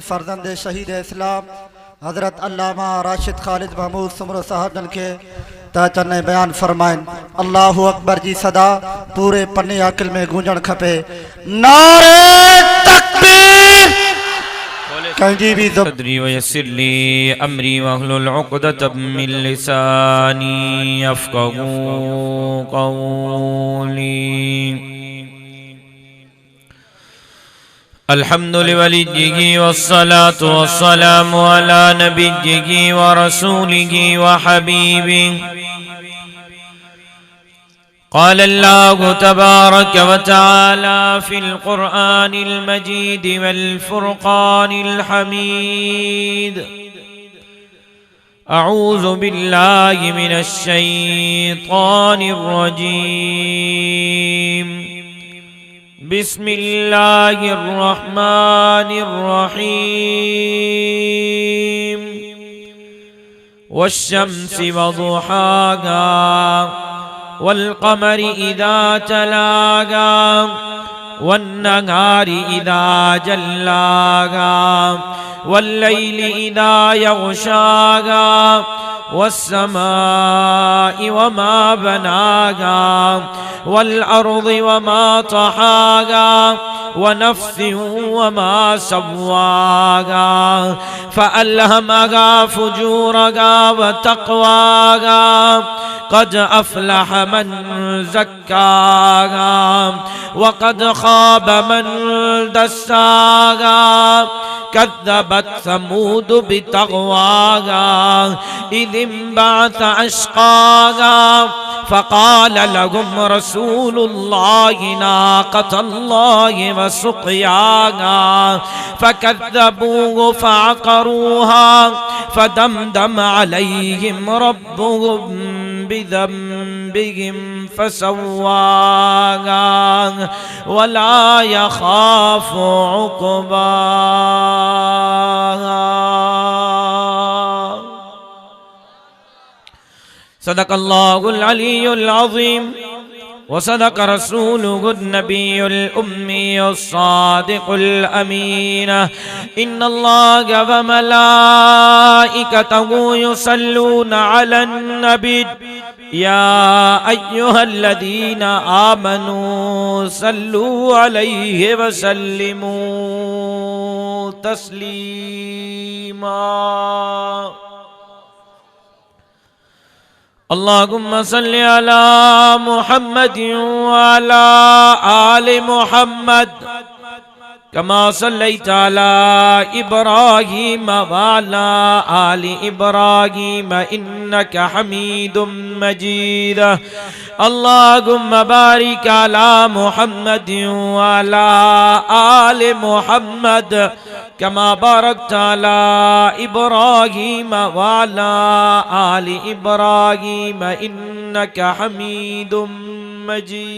फर्जंद शहीद इस्लाम हज़रत अल्लामा राशिद खालिद महमूद सुमरो साहब जन के तचने बयान फरमाइन। अल्लाहु अकबर जी सदा पूरे पन्ने अकिल में गूंजण खपे। नारे तकबीर। कंजी भी सदरी व यस्सिरली अमरी वहलुल उक़दतम मिन लिसानी यफ़क़हू क़ौली। अल्हम्दुलिल्लाहि वलिय्यिही वस्सलातु वस्सलामु अला नबिय्यिही व रसूलिही व हबीबिही। क़ाल अल्लाहु तबारक व तआला फ़िल क़ुरआनिल मजीद वल फ़ुरक़ानिल हमीद। अऊज़ु बिल्लाहि मिनश शैतानिर रजीम। बिस्मिल्लाहिर रहमानिर रहीम। वश्शम्सि वदुहाहा वल्क़मरि इज़ा तलाहा वन्नहारि इज़ा जल्लाहा वल्लैलि इज़ा यग़शाहा वस्समाइ वमा बनाहा वल्अर्दि वमा तहाहा वनफ्सिन वमा सव्वाहा फ़अल्हमहा फ़ुजूरहा वतक़वाहा क़द अफ़लह मन ज़क्काहा वक़द ख़ाब मन दस्साहा। कज़्ज़बत समूद बितग़वाहा इज़ इंबअस अश्क़ाहा फ़क़ाल लहुम रसूलुल्लाहि नाक़तल्लाहि व सुक़याहा फ़कज़्ज़बूहु फ़अक़रूहा फ़दमदम अलैहिम रब्बुहुम बिज़ंबिहिम फ़सव्वाहा वला यख़ाफ़ु उक़बाहा। सदक़ल्लाहुल अलीयुल अज़ीम व सदक़ रसूलुहुन नबियुल उम्मियुस सादिक़ुल अमीन। इन्नल्लाहा व मलाइकतहु युसल्लूना अलन नबी या अय्युहल्लज़ीना आमनू सल्लू अलैहि व सल्लिमू तस्लीमा। अल्लाहुम्मा सल्लि अला मुहम्मद व अला आलि मुहम्मद कमा सल्लैता अला इब्राहीम व अला आलि इब्राहीम इन्नका हमीदुम मजीद। अल्लाहुम्मा बारिक अला मुहम्मद व अला आलि मुहम्मद कमा बारकता अला इब्राहीम व अला आलि इब्राहीम इन्नका हमीदुम मजीद।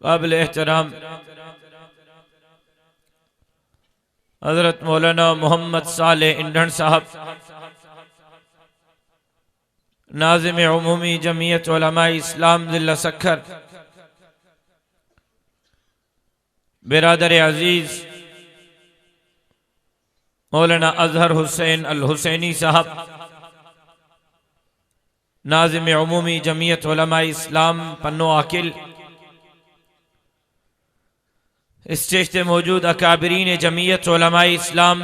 काबिल एहतराम हज़रत मौलाना मोहम्मद सालेह इंधन साहब नाज़िम उमूमी जमीयत उलमाए इस्लाम ज़िला सक्खर, बिरादर अजीज मौलाना अजहर हुसैन अल हुसैनी साहब नाज़िम उमूमी जमीयत उलमाए इस्लाम पन्नो आकिल, स्टेज पे मौजूद अकाबरीन जमीयत उलमाए इस्लाम,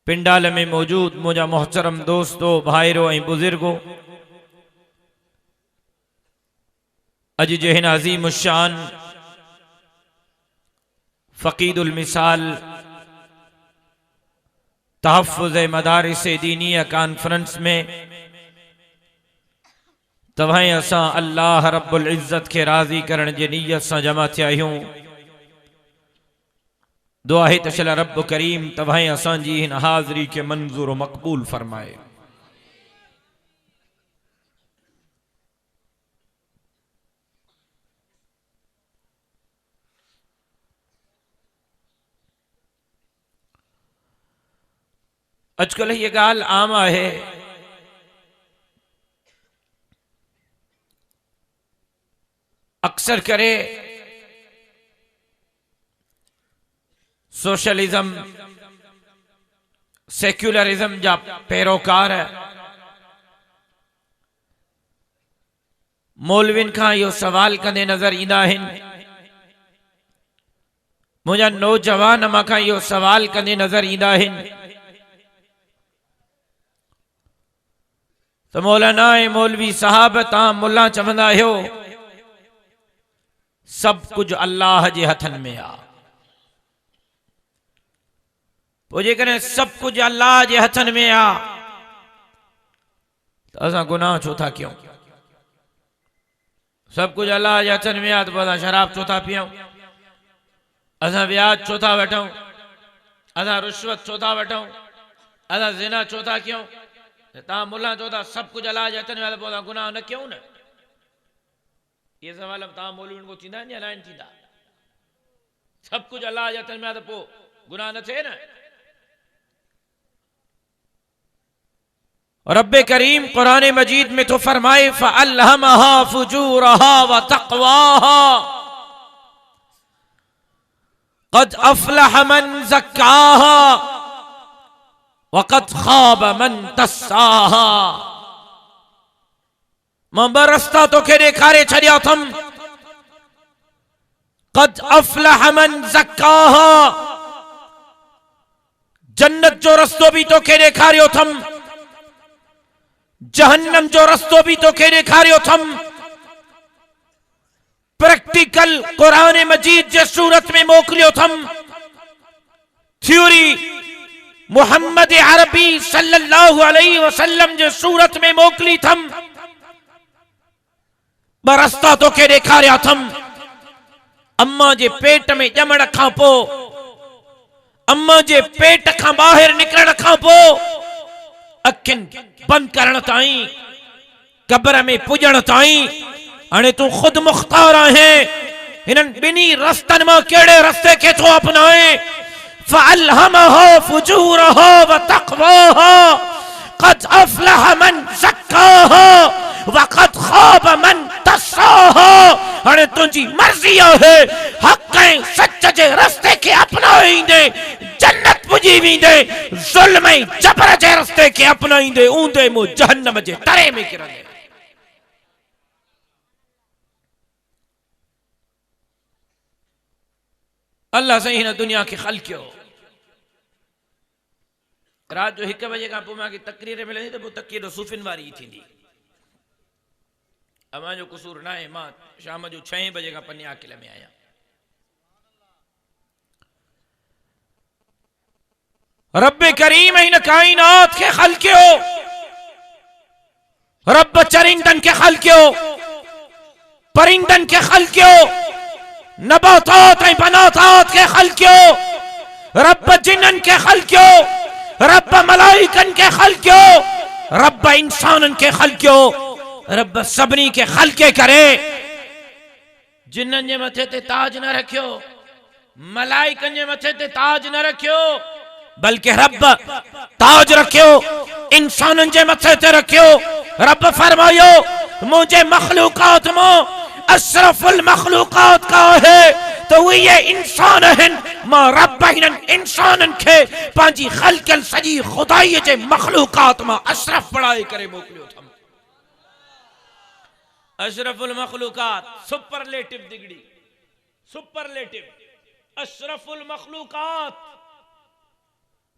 पिंडाल में मौजूद मुझा मोहतरम दोस्तों भाईरो ऐं बुजुर्गो, अज जहन अजीम शान फ़क़ीदुल मिसाल तहफ़्फ़ुज़ मदारिस दीनिया कॉन्फ्रेंस में तव्हां असां अल्लाह रब्बुल इज़्ज़त के राज़ी करण जी नीयत से जमा थिया आहियूं। दुआ है तशला रब करीम तव्हां असां जी इन हाज़री के मंजूर व मक़बूल फरमाए। अजकल ये गाल आम है अक्सर करे सोशलिज्म सेक्युलरिज्म जा पैरोकार मौलविन खां इहो सवाल कंदे नज़र ईंदा आहिनि। मुंहिंजा नौजवान मां इहो सवाल कंदे नज़र ईंदा आहिनि त मौलाना ऐं मौलवी साहब तव्हां मुल्ला चवंदा आहियो सभु कुझु अल्लाह जे हथनि में आहे, पोइ जेकॾहिं सभु कुझु अल्लाह जे हथनि में आहे त असां गुनाह छो था कयूं? सभु कुझु अल्लाह जे हथनि में आहे त पोइ असां शराब छो था पियूं? असां व्याज छो था वठूं? असां रुश्वत छो था वठूं? असां ज़िना छो था कयूं? तव्हां मुल्ला चओ था सभु कुझु अल्लाह जे हथनि में आहे त पोइ असां गुनाह न कयूं न? इहे सवाल तव्हां मौलवियुनि को थींदा आहिनि या न थींदा? सभु कुझु अल्लाह जे हथनि में आहे त पोइ गुनाह न थिए न? रब करीम कुरान मजीद में तो फरमाए फ़अल्हमहा फुजूरहा व तक़वाहा क़द अफ़लह मन ज़क्काहा व क़द ख़ाब मन दस्साहा। मां ॿ रस्ता तोखे ॾेखारे छॾिया अथमि। क़द अफ़लह मन ज़क्काहा, जन्नत जो रस्तो भी तोखे ॾेखारियो अथमि, जहन्नम जो रस्तो भी तोखे ॾेखारियो अथमि। प्रैक्टिकल कुरान मजीद जे सूरत में मोकिलियो अथमि। थ्योरी मुहम्मद अरबी सल्लल्लाहु अलैहि वसल्लम जे सूरत में मोकिली अथमि। ॿ रस्ता तोखे ॾेखारिया अथमि। अम्मा जे पेट में ॼमण खां पोइ, अम्मा जे पेट खां ॿाहिरि निकिरण खां पोइ, अखियुनि बंद करण ताईं, कब्र में पुॼण ताईं, हाणे तू खुद मुख्तार आहे हिननि ॿिन्ही रस्तनि मां कहिड़े रस्ते खे थो अपनाए। फ़अल्हमहा फुजूरहा व तक़वाहा क़द अफ़लह मन ज़क्काहा व क़द ख़ाब मन दस्साहा। हाणे तुंहिंजी मर्ज़ी आहे, हक़ ऐं सच जे रस्ते खे अपनाईंदे जन्नत पुॼी वेंदे, ज़ुल्म ऐं जबर जे रस्ते खे अपनाईंदे ऊंदे मुंहुं जहन्नम जे तरे में किरंदे। अल्लाह साईं हिन दुनिया खे ख़ल्क़ कयो। रात जो 1 बजे खां पोइ मूंखे तकरीर मिलंदी त पोइ तकरीर सूफ़िन वारी ई थींदी। अमां जो कसूर न आहे, मां शाम जो 6 बजे खां पन्ने आकिल में आहियां। रब करीम हिन काइनात खे ख़ल्क़ कयो। रब चरिंदनि खे ख़ल्क़ कयो, परिंदनि खे ख़ल्क़ कयो, नबातात ऐं बनातात खे ख़ल्क़ कयो। रब जिन्ननि खे ख़ल्क़ कयो, रब मलाइकनि खे ख़ल्क़ कयो, रब इंसाननि खे ख़ल्क़ कयो। रब सभिनी खे ख़ल्क़ करे जिन्ननि जे मथे ते ताज न रखियो, मलाइकनि जे मथे ते ताज न रखियो, बल्कि रब ताज रखियो इंसाननि जे मथे ते रखियो। रब फरमायो मुझे मखलूकात में अशरफुल मखलूकात का है तो वो ये इंसान है। मां रब हिननि इंसाननि खे पंहिंजी ख़ल्क़ल सॼी खुदाई जे मखलूकात मां अशरफ बणाए करे मोकिलियो अथमि। अशरफुल मखलूकात, सुपरलेटिव डिग्री, सुपरलेटिव, अशरफुल मखलूकात।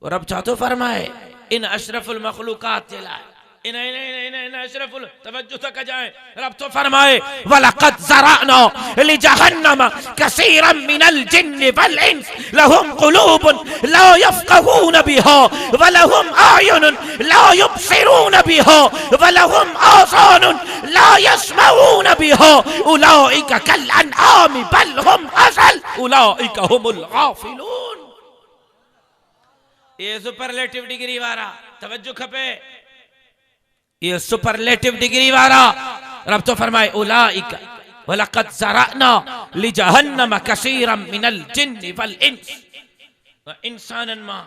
रब छा थो फरमाए इन अशरफुल मखलूकात जे लाइ? इन इन इन इन अशरफुल, तवज्जो तक जाए, रब तो फरमाए वलक़द ज़रअना लिजहन्नम कसीरम मिनल जिन्न वल इंस लहुम क़ुलूबुन ला यफ़क़हून बिहा व लहुम आयुनुन ला युबसिरून बिहा व लहुम आज़ानुन ला यस्मऊन बिहा उलाइका कल अनआम बल हुम अज़ल उलाइका हुमुल गाफ़िलून। ये सुपरलेटिव डिग्री वारा, तवज्जो खपे, ये सुपरलेटिव डिग्री वाला। रब तो फरमाए उलाइका वलक़द ज़रअना लिजहन्नम कसीरम मिनल जिन्न वल इंस। इंसानन मां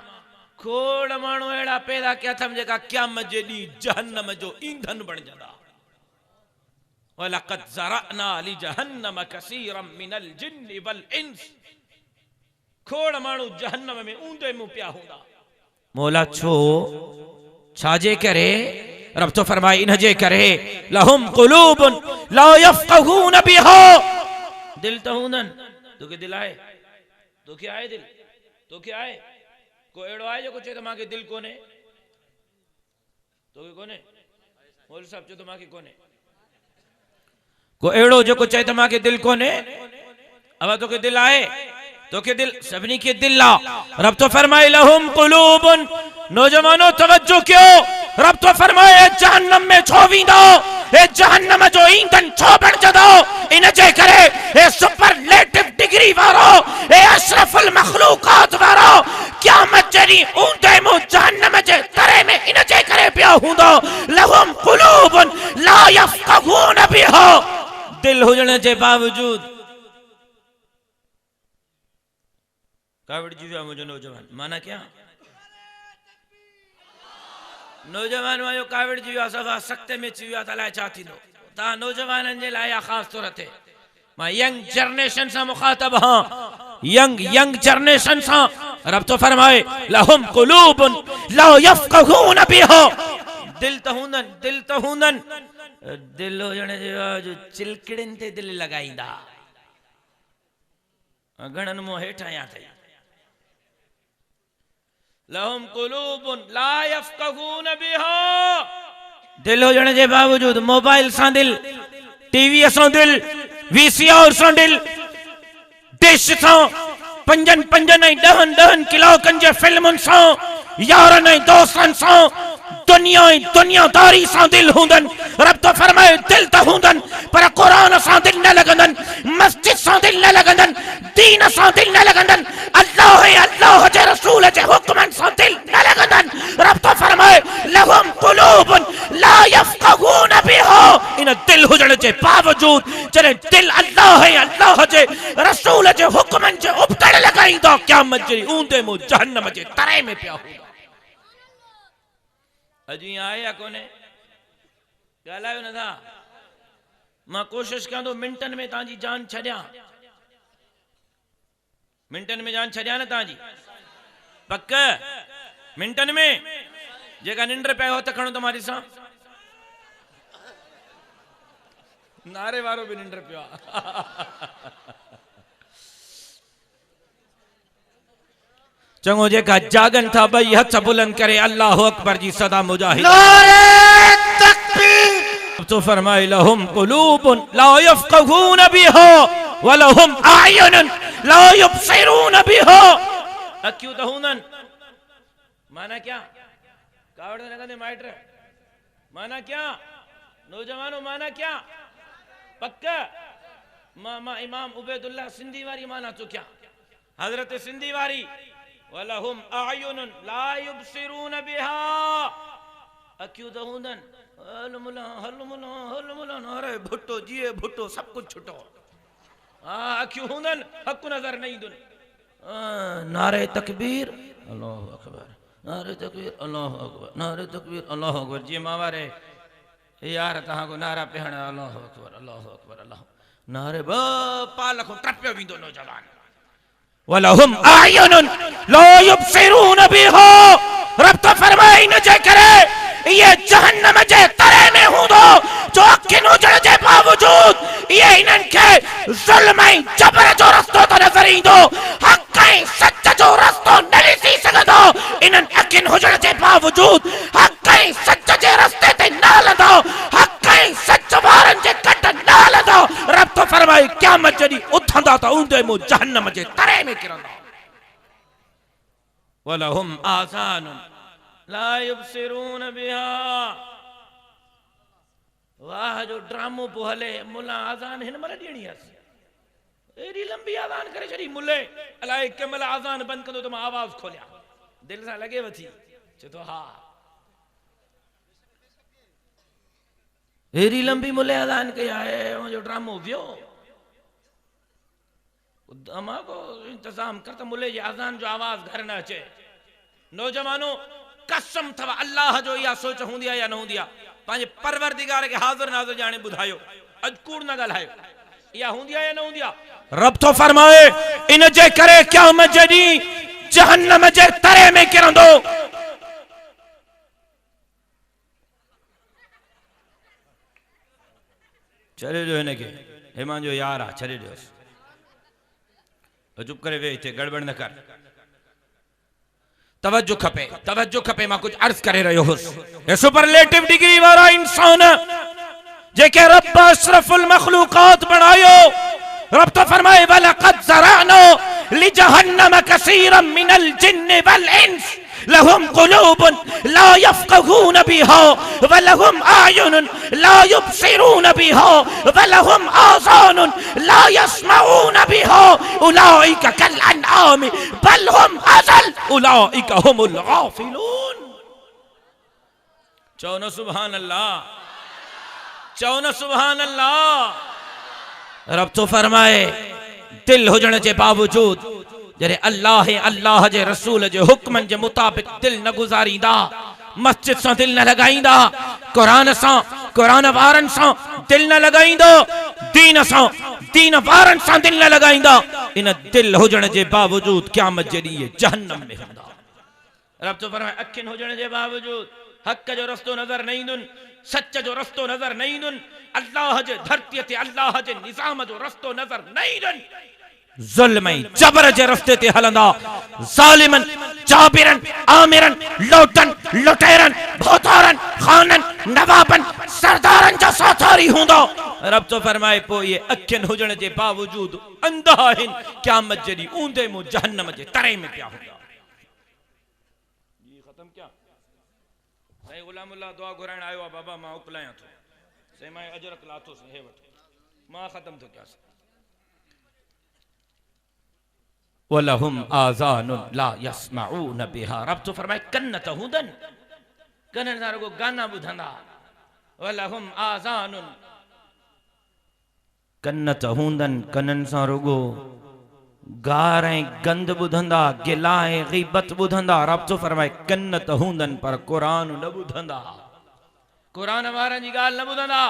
खोड़ माण्हू अहिड़ा पैदा कया अथमि जेका क़यामत जे ॾींहुं जहन्नम जो ईंधन बणजंदा। वलक़द ज़रअना लिजहन्नम कसीरम मिनल जिन्नि वल इंस। खोड़ माण्हू जहन्नम में ऊंधे मुंह पिया हूंदा। मौला छो छाजे करे? रब तो फरमाए इनजे करे लहुम कुलूबुन ला यफ़क़हून बिहा। दिल तो हूंदन, तोखे दिल आहे? तोखे आहे दिल? तोखे आहे? को अहिड़ो आहे जो चए त मांखे दिल कोन्हे? तोखे कोन्हे? मौल साहब चयो त मांखे कोन्हे। को अहिड़ो जेको चए त मांखे दिल कोन्हे? अब तोखे दिल आहे? तोखे दिल सभिनी खे दिल आहे। रब तो फरमाए लहुम कुलूबुन। नौजवानों तवज्जो कयो, रब तो फरमाए जहन्नम में छो वेंदो? ए जहन्नम जो ईंधन छो बणजंदो? इन जे करे ए सुपरलेटिव डिग्री वारो, ए अशरफुल मखलूकात वारो क़यामत जड़ी ऊंधे मुंह जहन्नम जे तरे में इन जे करे पियो हूंदो लहुम कुलूबुन ला यफ़क़हून बिहा। दिल हुजण जे बावजूद कावड़ जी विया मुंहिंजो नौजवान। माना क्या? नौजवान वायो कावड़ जी विया सभा सख्ते में अची विया त अलाए छा थींदो। तव्हां नौजवाननि जे लाइ ख़ासि तौर ते मां यंग जनरेशन सां मुखातब हां। यंग जनरेशन सां रब तो फरमाए लहुम कुलूबुन ला यफ़क़हून बिहा। दिल त हूंदन, दिल त हूंदन। दिल हुजण जे बावजूद चिलकड़िन ते दिल लॻाईंदा। घणनि मूं हेठि आया अथई। लहुम कुलूबुन ला यफ़क़हून बिहा। दिल हुजण जे बावजूद मोबाइल सां दिल, टीवी सां दिल, वीसीआर सां दिल, डिश सां, पंजन ऐं ॾहनि किलोकनि जे फिल्मुनि सां, यारनि ऐं दोस्तनि सां, दुनिया ऐं दुनियादारी सां दिल हूंदन। रब तो फरमाए दिल त हूंदन पर क़ुरान सां दिल न लॻंदन, मस्जिद सां दिल न लॻंदन, दीन सां दिल न लॻंदन, अल्लाह जे रसूल जे हुक्मनि सां दिल न लॻंदन। रब तो फरमाए लहुम कुलूबुन ला यफ़क़हून बिहा। इन दिल हुजण जे बावजूद जॾहिं दिल अल्लाह जे रसूल जे हुक्मनि जे उबतड़ लॻाईंदा क़यामत जी ऊंधे मुंह जहन्नम जे तरे में पिया हूंदा। अॼु ईअं आहे या कोन्हे? ॻाल्हायो नथा। मां कोशिशि कंदो मिंटनि में तव्हांजी जान छॾियां। मिंटनि में जान छॾियां न तव्हांजी? पक मिंटनि में? जेका निंड पिया हो त खणो त मां ॾिसां। नारे वारो बि निंड पियो आहे। चङो जेका जागन था ॿई हथ बुलंद करे अल्लाह अकबर जी सदा मुजाहिद। नारे तकबीर। तो फरमाए लहुम कुलूबुन ला यफ़क़हून बिहा व लहुम अयुनुन ला युबसिरून बिहा। अखियूं त हूंदन, माना क्या? कावड़ न कंदे माइट। माना क्या? नौजवानों माना क्या? पक्का मां इमाम उबैदुल्लाह सिंधी वारी माना चुकिया। हजरत सिंधी वारी वलहुम अयुनुन ला युबसिरून बिहा। अखियूं त हूंदन, हल मुला अरे भुट्टो जिए भुट्टो सब कुछ छुटो। अखियूं हूंदन, हक़ नज़र न ईंदुन। नारे तकबीर अल्लाह अकबर, नारे तकबीर अल्लाह अकबर, नारे तकबीर अल्लाह अकबर। जी मावारे यार तहां को नारा पिहण अल्लाह अकबर अल्लाह अकबर अल्लाह। नारे ब पाल को ट्रपियो विंदो नौजवान। वलहुम अयुनुन ला युबसिरून बिहा। रब तो फरमाए इन जे करे ये जहन्नम जे तरे में हूंदो जो अखियुनि हुजण जे बावजूद ये इन्हनि खे ज़ुल्म ऐं जबर जो रस्तो तो नज़र ईंदो, हक़ ऐं सच जो रस्तो न ॾिसी सघंदो। इन्हनि अखियुनि हुजण जे बावजूद हक़ ऐं सच जे रस्ते ते न हलंदो, हक़ ऐं सच वारनि जे कट न हलंदो। रब तो फरमाए क़यामत जॾहिं उथंदा त ऊंधे मुंह जहन्नम जे तरे में किरंदा। वलहुम आज़ानुन ला युबसिरून बिहा। वाह जो ड्रामो पो हले। मुला आज़ान हिन महिल ॾियणी आहे। एॾी लंबी आज़ान करे छॾी मुले। अलाए कंहिं महिल आज़ान बंदि कंदो त मां आवाज़ खोलियां। दिल सां लॻेव थी? चए थो हा। एॾी लंबी मुले आज़ान कई आहे। मुंहिंजो ड्रामो वियो। को इंतजाम कर त मुले जी आज़ान जो आवाज़ घर न अचे। नौजवानों कसम अथव अल्लाह जो इहा सोच हूंदी आहे या न हूंदी आहे? पंहिंजे परवरदिगार खे हाज़िर नाज़िर ॼाणे ॿुधायो। अज कूड़ न ॻाल्हायो या हूंदिया या न हूंदिया। रब तो फरमाए इन जे करे क़यामत जे ॾींहुं जहन्नम जे तरे में किरंदो। छॾे ॾियो हिनखे, हे मुंहिंजो यार आहे, छॾे ॾियोसि, चुप करे वे, हिते गड़बड़ न कर, तवज्जो खपे। मां कुछ अर्ज करे रहियो हुउसि। सुपरलेटिव डिग्री वारा इंसान जेके रब अशरफुल मखलूकात बनायो, रब तो फरमाए वलक़द ज़रअना लिजहन्नम कसीरम मिनल जिन्न वल इंस लहुम कुलूबुन ला यफ़क़हून बिहा वलहुम आयुनुन ला युबसिरून बिहा वलहुम आज़ानुन ला यस्मऊन बिहा उलाइका कल अनआम बल हुम अज़ल उलाइका हुमुल गाफिलून। चओ न सुभान अल्लाह, चओ न सुभान अल्लाह। रब तो फरमाए दिल हुजण जे बावजूद जॾहिं अल्लाह जे रसूल जे हुक्मनि जे मुताबिक़ दिल न गुज़ारींदा, मस्जिद सां दिल न लगाईंदा, क़ुरान वारनि सां दिल न लगाईंदो, दीन वारनि सां दिल न लगाईंदा, इन दिल हुजण जे बावजूद क़यामत जे ॾींहुं जहन्नम में हूंदा। रब तो फरमाए अखियुनि हुजण जे बावजूद हक़ जो रस्तो नज़र न ईंदुनि, सच जो रस्तो नज़र न ईंदुनि, अल्लाह जे धरतीअ ते अल्लाह जे निज़ाम जो रस्तो नज़र न ईंदुनि, ज़ुल्म ऐं जबर जे रस्ते ते हलंदा, ज़ालिमन, जाबिरन, आमिरन, लोटन, लुटेरन, भोतारन, खानन, नवाबन, सरदारन जा साथारी हूंदा। रब तो फरमाए पोइ ये अखियुनि हुजण जे बावजूद अंधा आहिनि, क़यामत जे ॾींहुं ऊंदे मुंहुं जहन्नम जे तरे में पिया हूंदा। खत्म क्या साईं गुलामुल्लाह दुआ घुराइण आयो आहे, बाबा मां उकलायां थो, साईं मां अजरक लाथोसि, हे वठो, मां ख़त्म थो कयां। वलहुम आज़ानुन ला यस्मऊन बिहा, रब तो फरमाए कन त हूंदनि, कननि सां रुगो गाना ॿुधंदा। वलहुम आज़ानुन, कन त हूंदनि, कननि सां रुगो गार ऐं गंद ॿुधंदा, गिला ऐं ग़ीबत ॿुधंदा। रब तो फरमाए कन त हूंदनि पर क़ुरान न ॿुधंदा, क़ुरान वारनि जी ॻाल्हि न ॿुधंदा,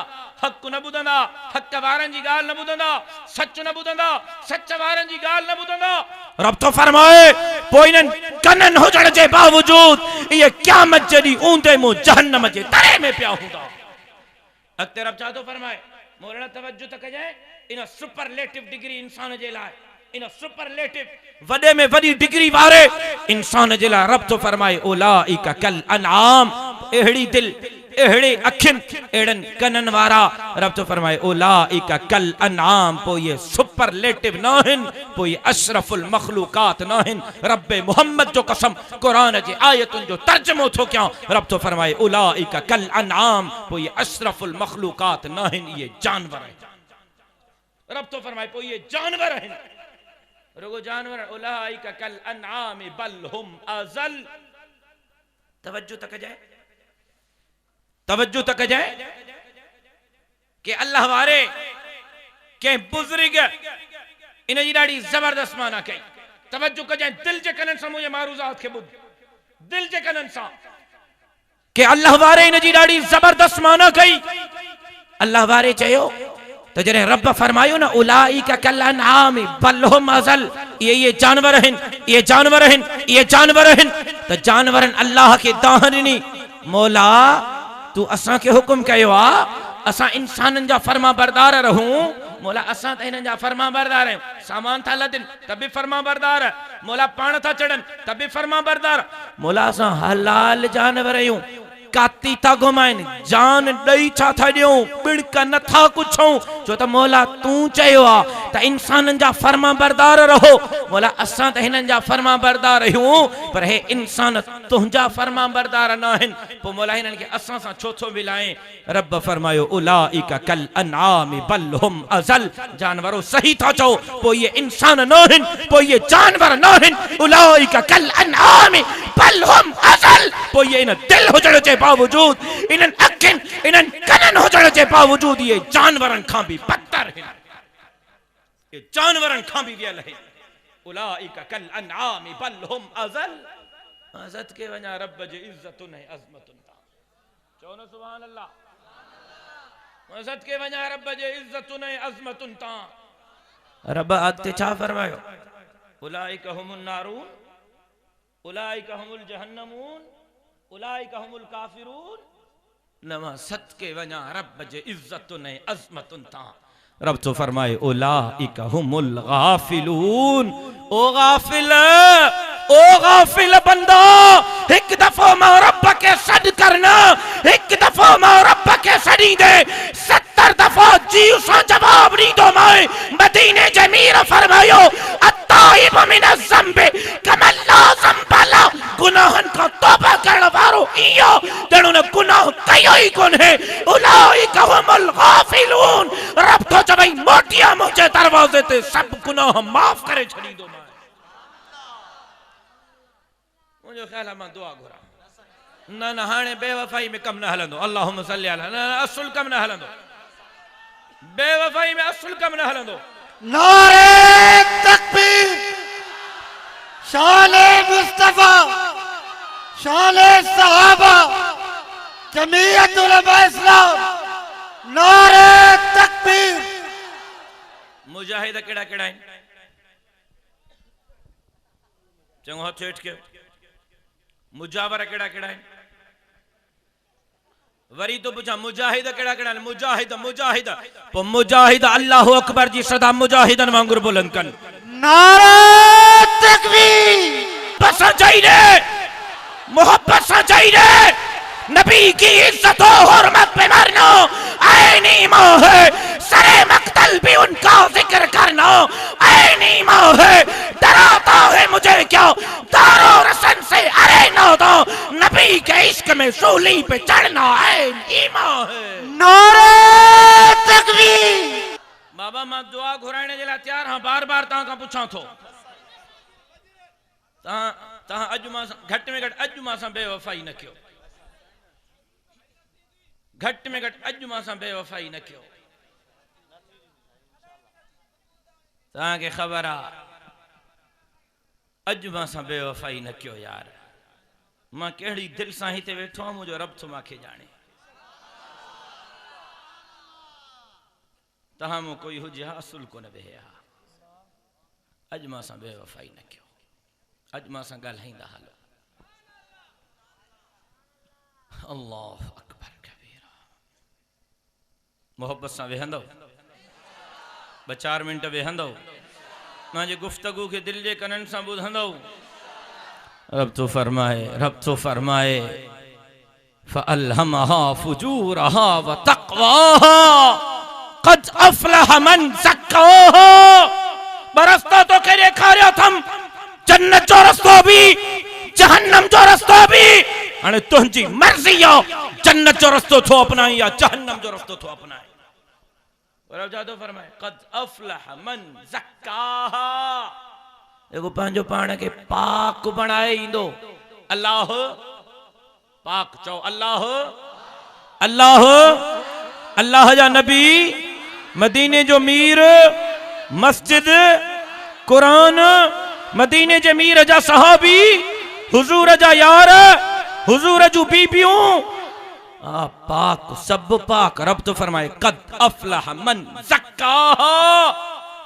हक़ न ॿुधंदा, हक़ वारनि जी ॻाल्हि न ॿुधंदा, सच न ॿुधंदा, सच वारनि जी ॻाल्हि न ॿुधंदा। रब तो फरमाए पोइ इन्हनि कननि हुजण जे बावजूद इहे क़यामत जे ॾींहुं ऊंदे मुंहुं जहन्नम जे तरे में पिया हूंदा। अॻिते रब छा थो फरमाए, मोरना तवज्जो त कजांइ, इन सुपरलेटिव डिग्री इंसान जे लाइ, इन सुपरलेटिव वॾे में वॾी डिग्री वारे इंसान जे लाइ रब तो फरमाए उलाइका कल अनआम, अहिड़ी दिल, अहिड़ी अखियुनि, अहिड़नि कननि वारा, रब तो फरमाए उलाइका कल अनआम, पोइ ये सुपरलेटिव न आहिनि, पोइ ये अशरफुल मखलूकात न आहिनि। रब मोहम्मद जो कसम क़ुरान जे आयतुनि जो तर्जुमो थो कयां, रब तो फरमाए उलाइका कल अनआम, पोइ ये अशरफुल मखलूकात न आहिनि, ये जानवर आहिनि। रब तो फरमाए पोइ ये जानवर आहिनि, रुगो जानवर, उलाइका कल अनआम बल हुम अज़ल। तवज्जो तक जाए, तवज्जो तक जाए कि अल्लाह वारे के बुजुर्ग इन जी ॾाढी ज़बरदस्त माना कई। तवज्जो कजाए, दिल जे कननि सां मुंहिंजे मारूज़ात खे ॿुध, दिल जे कननि सां, कि अल्लाह वारे इन जी ॾाढी ज़बरदस्त माना कई। अल्लाह वारे चयो तो जॾहिं रब फरमायो न उलाइका कल अनआम बल हुम अज़ल, ये जानवर आहिनि, ये जानवर आहिनि, ये जानवर आहिनि, त जानवरनि अल्लाह खे दाह ॾिनी, मौला तू असां खे हुकुम कयो आहे असां इंसाननि जा फर्मा बरदार रहूं, मौला असां त हिननि जा फर्मा बरदार आहियूं, सामान था लदनि त बि फर्मा बरदार, मौला पाण था चढ़नि त बि फर्मा बरदार, मौला असां हलाल जानवर आहियूं, काती था घुमाइनि, जान ॾेई छा था ॾियूं, बिड़क नथा कुछऊं, छो त मौला तूं चयो आहे त इंसाननि जा फर्मा बरदार रहो, मौला असां त हिननि जा फर्मा बरदार आहियूं, पर हे इंसान तुंहिंजा फर्मा बरदार न आहिनि, पोइ मौला हिननि खे असां सां छो थो मिलाए। रब फरमायो उलाइका कल अनआम बल हुम अज़ल, जानवरों सही था चओ, पोइ ये इंसान न आहिनि, पोइ ये जानवर न आहिनि, उलाइका कल अनआम बल हुम अज़ल, पोइ ये इन दिल हुजण जे बावजूद, इन्हनि अखियुनि, इन्हनि कननि हुजण जे बावजूद ये जानवरनि खां बि बदतर आहिनि, ये जानवरनि खां बि वियल आहिनि। उलाइका कल अनआम बल हुम अज़ल, इज़त के वञा रब जे इज़्ज़तुनि ऐं अज़मतुनि तां, चओ न सुभान अल्लाह। सदके वञा रब जे इज्जतुन ऐं अज़मतुन तां। रब अॻिते छा फरमायो? उलाइका हुमुन नारून, उलाइका हुमुल जहन्नमून, उलाइका हुमुल काफिरून। नवा सदके वञा रब जे इज्जतुन ऐं अज़मतुन तां। रब तो फरमाए उलाइका हुमुल गाफिलून। ओ गाफिल बंदा, एक दफा मां रब के सद करना, एक दफा मां रब के सदी दे 70 दफा जी उसा जवाब नहीं दो। मैं मदीने जमीर फरमायो अत्ताइब मिन ज़म्बि कमल्ला ज़म्बला। गुनाहन का तौबा करने वालो इयो जणो ने गुनाह कयो ही कोन है। उलाइका हुमुल गाफिलून। रब तो जबई मोटिया मुझे दरवाजे ते सब गुनाह माफ करे छड़ी दो। मुझे ख्याल है मां दुआ घुरा ना ना हाणे बेवफाई में कम न हलंदो। अल्लाहुम्मा सल्ली अला ना असुल कम न हलंदो। बेवफाई में असुल कम न हलंदो। नारे तकबीर, शाने मुस्तफा, शाने सहाबा, जमीयत उलमा इस्लाम। नारे तकबीर। मुजाहिद केड़ा केड़ा है? चंगो हथ हेठ के। मुजावर केड़ा केड़ा है? वरी तो पूछा मुजाहिद केड़ा केड़ा है? मुजाहिद मुजाहिद पो मुजाहिद अल्लाहु अकबर जी सदा मुजाहिदन वांगुर बुलंद कन। नारे तकबीर। बस चाहिए मोहब्बत सा चाहिए। नबी की इज्जत और हुर्मत पे मरना ऐन ईमान है। सरे मक्तल भी उनका जिक्र करना ऐन ईमान है। डराता है मुझे क्या दारो रसन से? अरे ना दो नबी के इश्क में सूली पे चढ़ना ऐन ईमान है। नारे तकबीर। बाबा मां दुआ घुराइने जे लाइ तैयार हां। बार बार तव्हां खां पुछां थो, तव्हां अॼु मां घटि में घटि अॼु मां सां बेवफ़ाई न कयो। घटि में घटि अॼु मां सां बेवफ़ाई न कयो। तव्हांखे ख़बर आहे अॼु मां सां बेवफ़ाई न कयो यार। मां कहिड़ी दिलि सां हिते वेठो आहियां, मुंहिंजो रब थो मूंखे ॼाणे। तव्हां मूं कोई हुजे हा असुल कोन वेहे हा। अॼु मां सां बेवफ़ाई न कयो। अॼु मां सां ॻाल्हाईंदा हलो। अल्लाह अकबर कबीरा। मोहब्बत सां वेहंदो 2-4 मिनट वेहंदो। मुंहिंजी गुफ्तगू के दिल जे कननि सां ॿुधंदो। रब तो फरमाए फअल्हमहा फुजूरहा व तक़वाहा क़द अफ़लह मन ज़क्काहा। बरस्तो तो के ॾेखारियो थम जन्नत जो रस्तो भी जहन्नम जो रस्तो भी। हाणे तुंहिंजी मर्ज़ी आहे जन्नत जो रस्तो थो अपनाई या जहन्नम जो रस्तो थो अपनाई। रब जादो फरमाए क़द अफ़लह मन ज़क्काहा। देखो पंहिंजो पाण खे पाक बणाए ईंदो। अल्लाह पाक चओ। अल्लाह अल्लाह अल्लाह जा नबी, मदीने जो मीर, मस्जिद, कुरान, मदीने जे मीर जा सहाबी, हुजूर जा यार, हुजूर जू बीबियूं, पाक सब पाक। रब तो फरमाए क़द अफ़लह मन ज़क्काहा।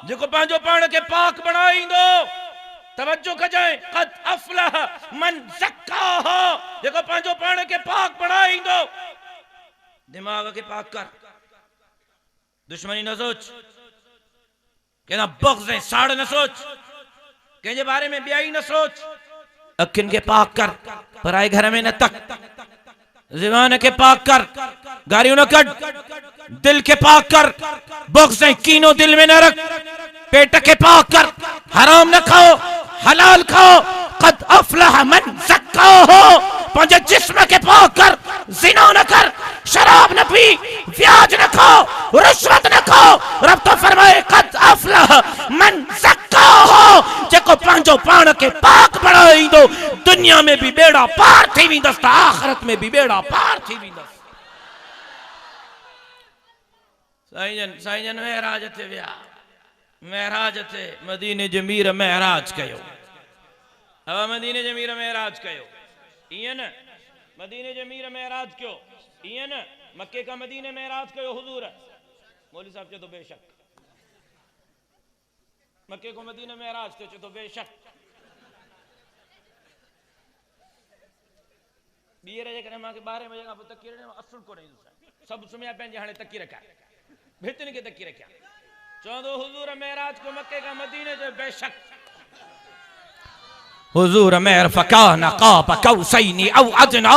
जेको पंहिंजो पाण खे पाक बणाए ईंदो। तवज्जो कजाए क़द अफ़लह मन ज़क्काहा। जेको पंहिंजो पाण खे पाक बणाए ईंदो। दिमाग के पाक कर। दुश्मनी न सोच, कहना बग़्ज़ ऐं साड़ न सोच, कंहिंजे बारे में ॿियाई न सोच। अखियुनि खे पाक कर, पराए घर में न तक। ज़ुबान के पाक कर, गारियों न कट। दिल के पाक कर, बग़्ज़ ऐं कीनो दिल में न रख। पेट के पाक कर, हराम न खाओ, हलाल खाओ। क़द अफ़लह मन ज़क्काहा। पंहिंजे जिस्म के पाक कर, ज़िना न कर, शराब न पी, ब्याज न खाओ, रिश्वत न खाओ। रब तो फरमाए क़द अफ़लह मन ज़क्काहा। जेको पंहिंजो पाण खे पाक बणाए ईंदो दुनिया में भी बेड़ा पार थी वेंदसि, आखिरत में भी बेड़ा पार थी वेंदसि। साईं जन महराज ते विया। महराज ते मदीने जे मीर महराज कयो। हवा मदीने जे मीर महराज कयो। ईअं न मदीने जे मीर महराज कयो। ईअं न मक्के का मदीने में राज कयो हुजूर है। मौलवी साहब चए तो बेशक मक्के को मदीने में राज कयो, चए तो बेशक। ॿीहर जेकॾहिं मूंखे 12 बजे खां पोइ तकी रखिया असुल को नहीं सभु सुम्हिया पंहिंजे हाणे तकी रखिया भितनि खे तकी रखिया चवंदो हुजूर मेराज को मक्के का मदीने जो बेशक हुजूर मेर फकान क़ाब कौसैन औ अदना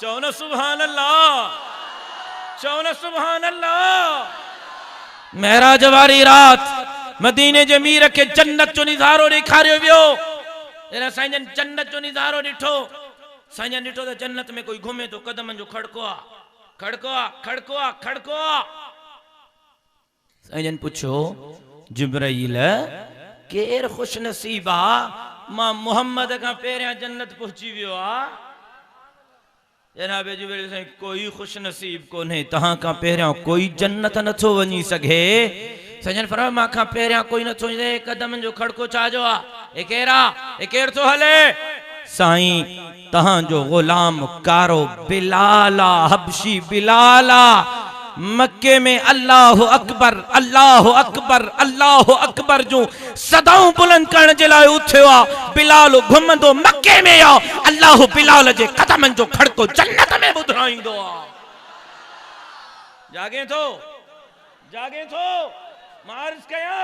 चौना सुभान अल्लाह चौना सुभान अल्लाह। मेराज वारी रात मदीने जे मीर के जन्नत जो निज़ारो ॾेखारियो वियो। एना साईं जन्नत जो निज़ारो ॾिठो। साईं ॾिठो त जन्नत में कोई घुमे तो कदमनि जो खड़को आ खड़को आ खड़को आ खड़को आ। साईं पुछो जिब्राईल केर खुश नसीब आ मां मुहम्मद का पहिरियां जन्नत पहुची वियो आ। जनाब जिब्राईल साईं कोई खुश नसीब कोन्हे तहां का पहिरियां कोई जन्नत नथो वञी सघे। साईं फरमायो मां खां पहिरियां कोई नथो वञे कदमनि जो खड़को छाजो आ ए केरा ए केर थो हले साईं तहां जो गुलाम कारो बिलाला हबशी बिलाला मक्के में अल्लाह अकबर जो सदाऊं बुलंद करण जे लाइ उथियो आ। बिलाल घुमंदो मक्के में आ अल्लाह बिलाल जे कदमनि जो खड़को जन्नत में ॿुधाईंदो आ। जागे थो मार्च कया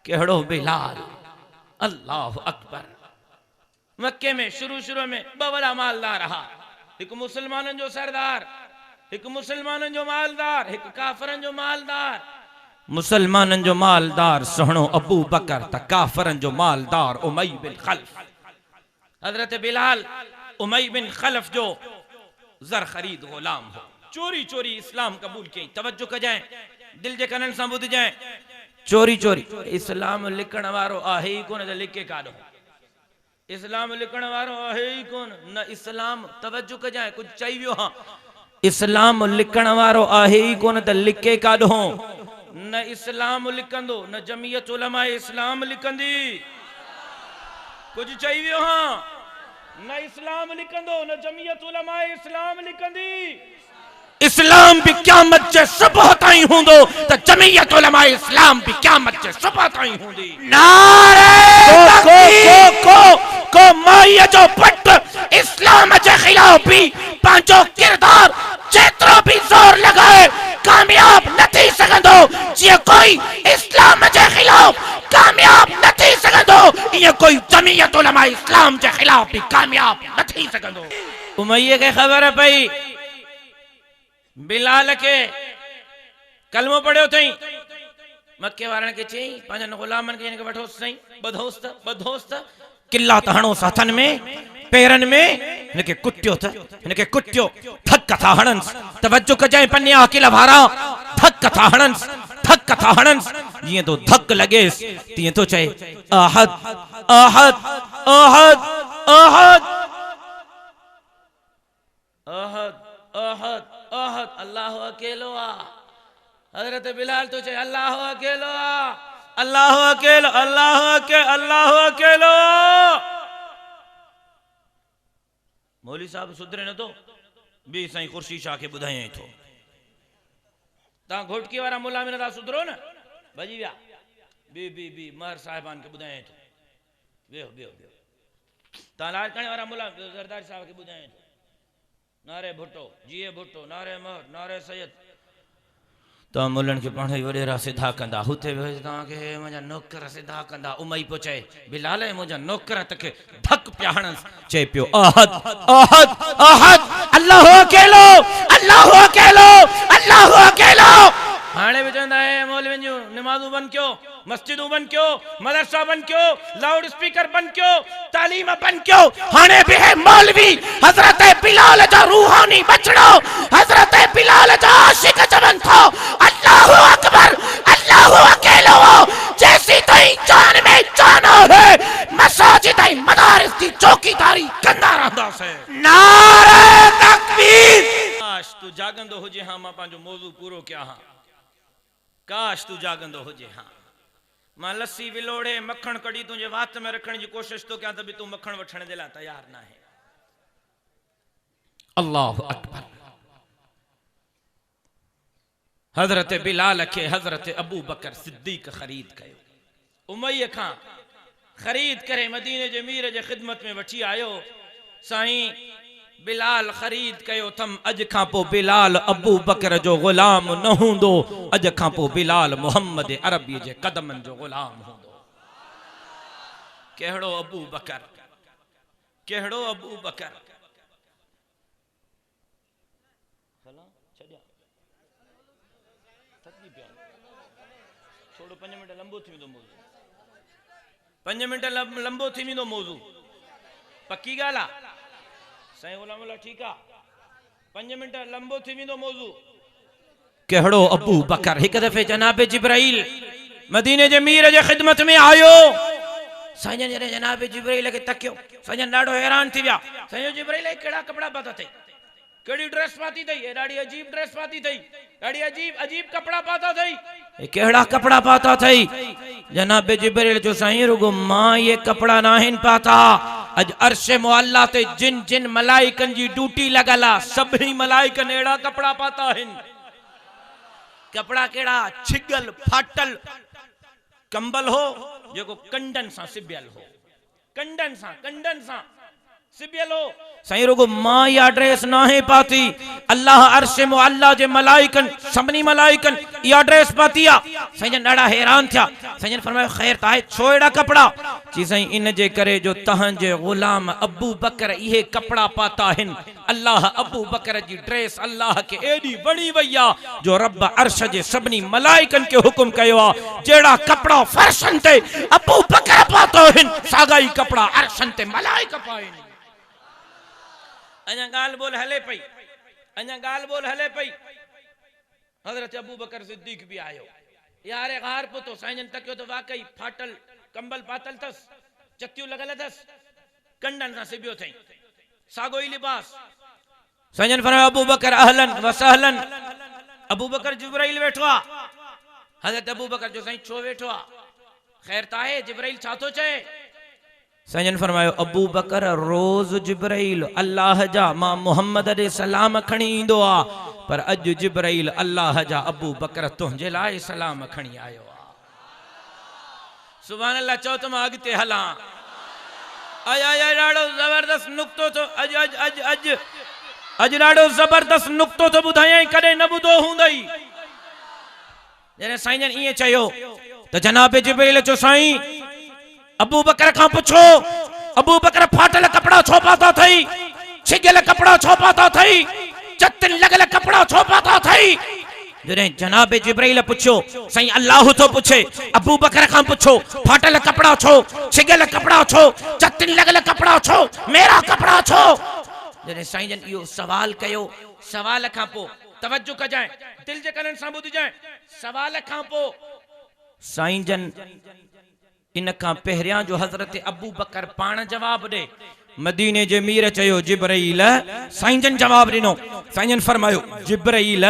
केड़ो बिलाल अल्लाह अकबर। मक्के में शुरू में बवला मालदार रहा एक मुसलमानन जो सरदार एक मुसलमानन जो मालदार एक काफरन जो मालदार। मुसलमानन जो मालदार सोहणो अबू बकर त काफरन जो मालदार उमई बिन खल्फ। हजरत बिलाल उमई बिन खल्फ जो जर खरीद गुलाम हो चोरी चोरी इस्लाम कबूल कई। तवज्जो कजाए दिल जे कनन सां ॿुध जाए चोरी चोरी इस्लाम लिखण वारो आहे ई कोन त लिखे काढो। इस्लाम लिखण वारो आहे ई कोन न इस्लाम तवज्जो कजाए कुछ चई वियो हां इस्लाम लिखण वारो आहे ई कोन त लिखे काढो न इस्लाम लिखंदो न जमीयत उलमा इस्लाम लिखंदी। कुछ चई वियो हां न इस्लाम लिखंदो न जमीयत उलमा इस्लाम लिखंदी। इस्लाम भी क़यामत जे सुबह ताईं हूंदो त जमीयत उलमा इस्लाम भी क़यामत जे सुबह ताईं हूंदी। नारे को माईअ जो पट इस्लाम जे खिलाफ भी पंहिंजो किरदार जेतिरो भी ज़ोर लॻाए कामयाब न थी सघंदो। जीअं कोई इस्लाम जे खिलाफ कामयाब न थी सघंदो ईअं कोई जमीयत उलमा इस्लाम जे खिलाफ भी कामयाब न थी सघंदो। उमैया खे ख़बर पई बिलाल के कलमो पढ़ियो अथई मक्के वारनि खे चई पंहिंजनि गुलामनि खे हिनखे वठोसि साईं ॿधोसि त किला त हणोसि हथनि में पेरनि में हिनखे कुटियो धक था हणंसि। तवज्जो कजांइ पन्ने अकेला वारा धक था हणंसि जीअं तो धक लॻेसि तीअं तो चए अहद अहद अहद अहद अहद अहद अहद अल्लाह अकेलो आ। हजरत बिलाल तो चए अल्लाह अकेलो आ अल्लाह अकेलो। मौलवी साहब सुधरे न तो बी साईं खुर्शी शाह के ॿुधायई थो तव्हां घोटकी वारा मुला में नथा सुधरो न भॼी विया बी महर साहिबान के ॿुधायई थो वियो तव्हां लाज खणे वारा मुला ज़रदारी साहब के ॿुधायई थो नारे भुट्टो जीए भुट्टो नारे महर नारे सैयद तव्हां मुलनि खे पाण ई वॾेरा सिधा कंदा हुते तव्हांखे मुंहिंजा नौकर सिधा कंदा। उमई पियो चए बिलाल मुंहिंजा नौकर तोखे धक पिया हणंसि चए पियो अहद अहद अहद अल्लाह अकेलो हाणे भी चवंदा है मौलवियुनि जूं निमाज़ूं बंदि कयो, मस्जिदूं बंदि कयो, मदरसा बंदि कयो, लाउड स्पीकर बंदि कयो, तालीम बंदि कयो। हाणे भी है मौलवी हज़रत बिलाल जा रूहानी बचड़ो, हज़रत बिलाल जा आशिक चवनि था अल्लाहु अकबर, अल्लाहु अकेलो जैसी तई जान में जान है, मसाजिद ऐं मदारिस की चौकीदारी कंदा रहंदासीं। नारे तकबीर। काश तू जागंदो हुजे हां, मां पंहिंजो मौज़ू पूरो कया हां। काश तू जागंदो हुजे हां। मां लस्सी विलोड़े मक्खण कड़ी तुझे वात में रखण जी कोशिश तो कयां, त बि तू मक्खण वठण जे लाइ तैयार न आहे। अल्लाहु अकबर। हज़रत बिलाल के हज़रत अबू बकर सिद्दीक खरीद कयो, उमैया खां खरीद करे मदीने जे मीर जे खिदमत में वठी आयो। साईं बिलाल खरीद कयो थम, अज खां पो बिलाल अबू बकर जो गुलाम न हूंदो, अज खां पो बिलाल मोहम्मद अरबी जे कदमन जो गुलाम हूंदो। केहड़ो अबू बकर, केहड़ो अबू बकर। थोड़ो 5 मिनट लंबो थी वेंदो मौजू, 5 मिनट लंबो थी वेंदो मौजू, पक्की ॻाल्हि आहे साईं? ओला ठीक आ, 5 मिनट लंबो थी वेंदो मौजू। केहड़ो अबू बकर। एक दफे जनाब जिब्राइल मदीने जे मीर जे खिदमत में आयो। साईं जने जनाब जिब्राइल के तकियो, साईं ॾाढो हैरान थी विया। साईं जिब्राइल केड़ा कपड़ा पाता थई, केड़ी ड्रेस पाती थई, ॾाढी अजीब ड्रेस पाती थई, ॾाढी अजीब अजीब कपड़ा पाता थई, केड़ा कपड़ा पाता थई? जनाब जिब्राइल जो साईं रुगो मां ये कपड़ा नाहिन पाता, अज अर्श मुअल्ला ते जिन जिन मलाइकन जी ड्यूटी लगला, सभी मलाइकन एड़ा कपड़ा पाता हिन। कपड़ा केड़ा? छिगल फाटल कंबल हो जेको कंडन सा सिबियल हो, कंडन सा सिबियल हो। साईं रुगो मां या ड्रेस नाहे पाती, अल्लाह अर्श मुअल्ला जे मलाइकन सबनी मलाइकन या ड्रेस पाती आ। साईं ॾाढा हैरान थिया। साईं फरमायो खैर त आहे, छो एड़ा कपड़ा? जी साईं इन जे करे जो तहांजे गुलाम अबू बकर इहे कपड़ा पाता हिन। अल्लाह अबू बकर जी ड्रेस अल्लाह के एडी वणी वई आ जो रब अर्श जे सबनी मलाइकन के हुक्म कयो आ, जेड़ा कपड़ा फर्शन ते अबू बकर पातो हिन, सागाई कपड़ा अर्शन ते मलाइका पाइन। अञा गाल बोल हले पई, अञा गाल बोल हले पई। हजरत अबू बकर सिद्दीक भी आयो। यारे गार पुतो साईं तकियो तो वाकई फाटल कंबल पातल थस, चत्तियूं लगल थस, कंडन सा सिबियो थई, सागो ही लिबास। साईं फरमायो अबू बकर अहलन व सहलन। अबू बकर जिब्राइल वेठो आ। हजरत अबू बकर जो साईं छो वेठो आ? खैर त आहे, जिब्राइल छा थो चए? साईं फरमायो अबू बकर रोज जिब्राइल अल्लाह जा मां मोहम्मद दे सलाम खणी ईंदो आ, पर अज जिब्राइल अल्लाह जा अबू बकर तुंहिंजे लाइ सलाम खणी आयो आ। सुभान अल्लाह। चओ त मां अॻिते हलां। अज ॾाढो ज़बरदस्त नुक्तो तो अज अज अज अज अज ॾाढो ज़बरदस्त नुक्तो तो ॿुधायई, कॾहिं न ॿुधो हूंदई। जॾहिं साईं ईअं चयो त जनाब जिब्राइल चयो साईं अबू बकर खां पुछो, अबू बकर फाटल कपड़ा छो पाता थई, छिगल कपड़ा छो पाता थई, चत्तिन लगल कपड़ा छो पाता थई? जॾहिं जनाब जिब्राइल पुछो, साईं अल्लाह तो पुछे अबू बकर खां पुछो फाटल कपड़ा छो, छिगल कपड़ा छो, चत्तिन लगल कपड़ा छो, मेरा कपड़ा छो? जॾहिं साईं जन इहो सवाल कयो, सवाल खां पोइ तवज्जो कजाए, दिल जे कननि सां ॿुधजाए। सवाल खां पोइ साईं जन इन खां पहिरियां जो हजरत अबू बकर पाण जवाब दे। मदीने जे मीर चयो जिब्राइल, साईं जन जवाब ॾिनो। साईं जन फरमायो जिब्राइल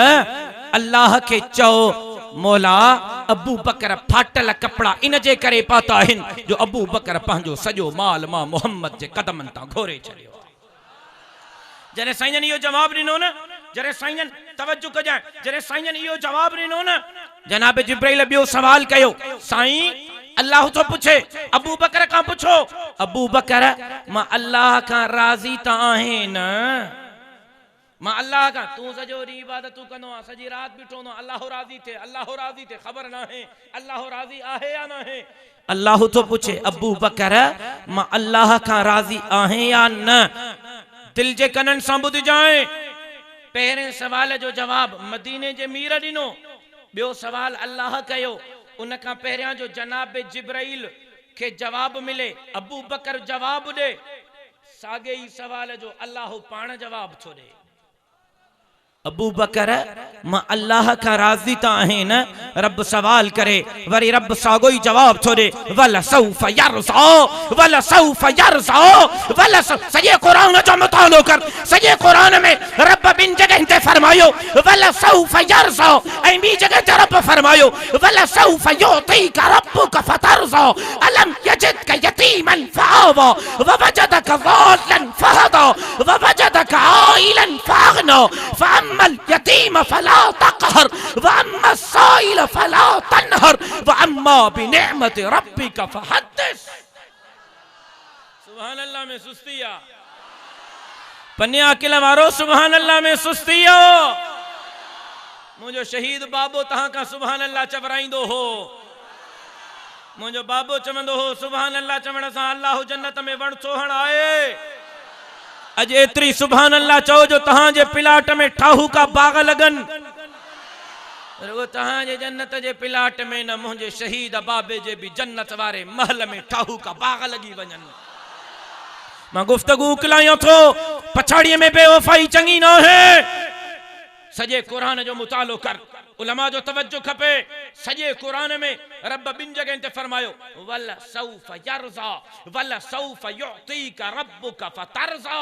अल्लाह के चओ मौला अबू बकर फाटल कपड़ा इन जे करे पाता हिन जो अबू बकर पंहिंजो सॼो माल मां मोहम्मद जे कदमनि तां घोरे छॾियो। जॾहिं साईं जन इहो जवाब ॾिनो न, जॾहिं साईं जन तवज्जो कजाए, जॾहिं साईं जन इहो जवाब ॾिनो न, जनाब जिब्राइल ॿियो सवाल कयो, साईं अल्लाह तो पूछे अबू बकर खां पुछो, अबू बकर मां अल्लाह खां राज़ी त आहिन, मां अल्लाह खां, तू सॼो ॾींहुं इबादतूं कंदो आहे, सॼी राति बीठो हूंदो, अल्लाह राज़ी थे, अल्लाह राज़ी थे, ख़बर न आहे अल्लाह राज़ी आहे या न आहे? अल्लाह तो पूछे अबू बकर मां अल्लाह खां राज़ी आहे या न? दिल जे कननि सां ॿुधजाए। पहिरें सवाल जो जवाब मदीने जे मीर ॾिनो, बियो सवाल अल्लाह कयो, उन खां पहिरियां जो जनाब जिब्राइल के जवाब मिले, अबू बकर जवाब दे, सागे ही सवाल जो अल्लाह पाण जवाब थो दे। अबू बकर मां अल्लाह का राज़ी ता है न, रब सवाल करे वरी रब सागो ही जवाब थो दे, वला सौफ यरज़ा वला सौफ यरज़ा वला सजे कुरान जो मुतालो कर, सजे कुरान में रब बिन जगह ते फरमायो वला सौफ यरज़ा, ऐं बी जगह ते रब फरमायो वला सौफ युतीका रब्बुका फतरज़ा, अलम यजिदका यतीमन फआवा ववजदका ज़ाल्लन फहदा ववजदका आइलन फअगना, अम्मा यतीम फला तक़हर व अम्मा साइल फला तनहर व अम्मा बिनिअमत रब्बिका फहद्दिस। सुभान अल्लाह में सुस्तिया पन्या किला वारो, सुभान अल्लाह में सुस्तियो। मुझो शहीद बाबो तहां का सुभान अल्लाह चवराइंदो हो, मुझो बाबो चवंदो हो सुभान अल्लाह चवण सां अल्लाह जन्नत में वण सोहण आए। अज एतरी सुभान अल्लाह चो जो तहां जे पिलाट में ठाहू का बाग लगन, रुगो तहां जे जन्नत जे पिलाट में न मुझे शहीद बाबे जे भी जन्नत वारे महल में ठाहू का बाग लगी वजन। मां गुफ्तगू कलायो थो, पछाड़ीअ में बेवफाई चंगी न है। सजे कुरान जो मुतालो कर, उलमा जो तवज्जो खपे। सजे कुरान में रब बिन जगह ते फरमायो वला सौफ यरज़ा वला सौफ युतीका रब्बुका फतरज़ा,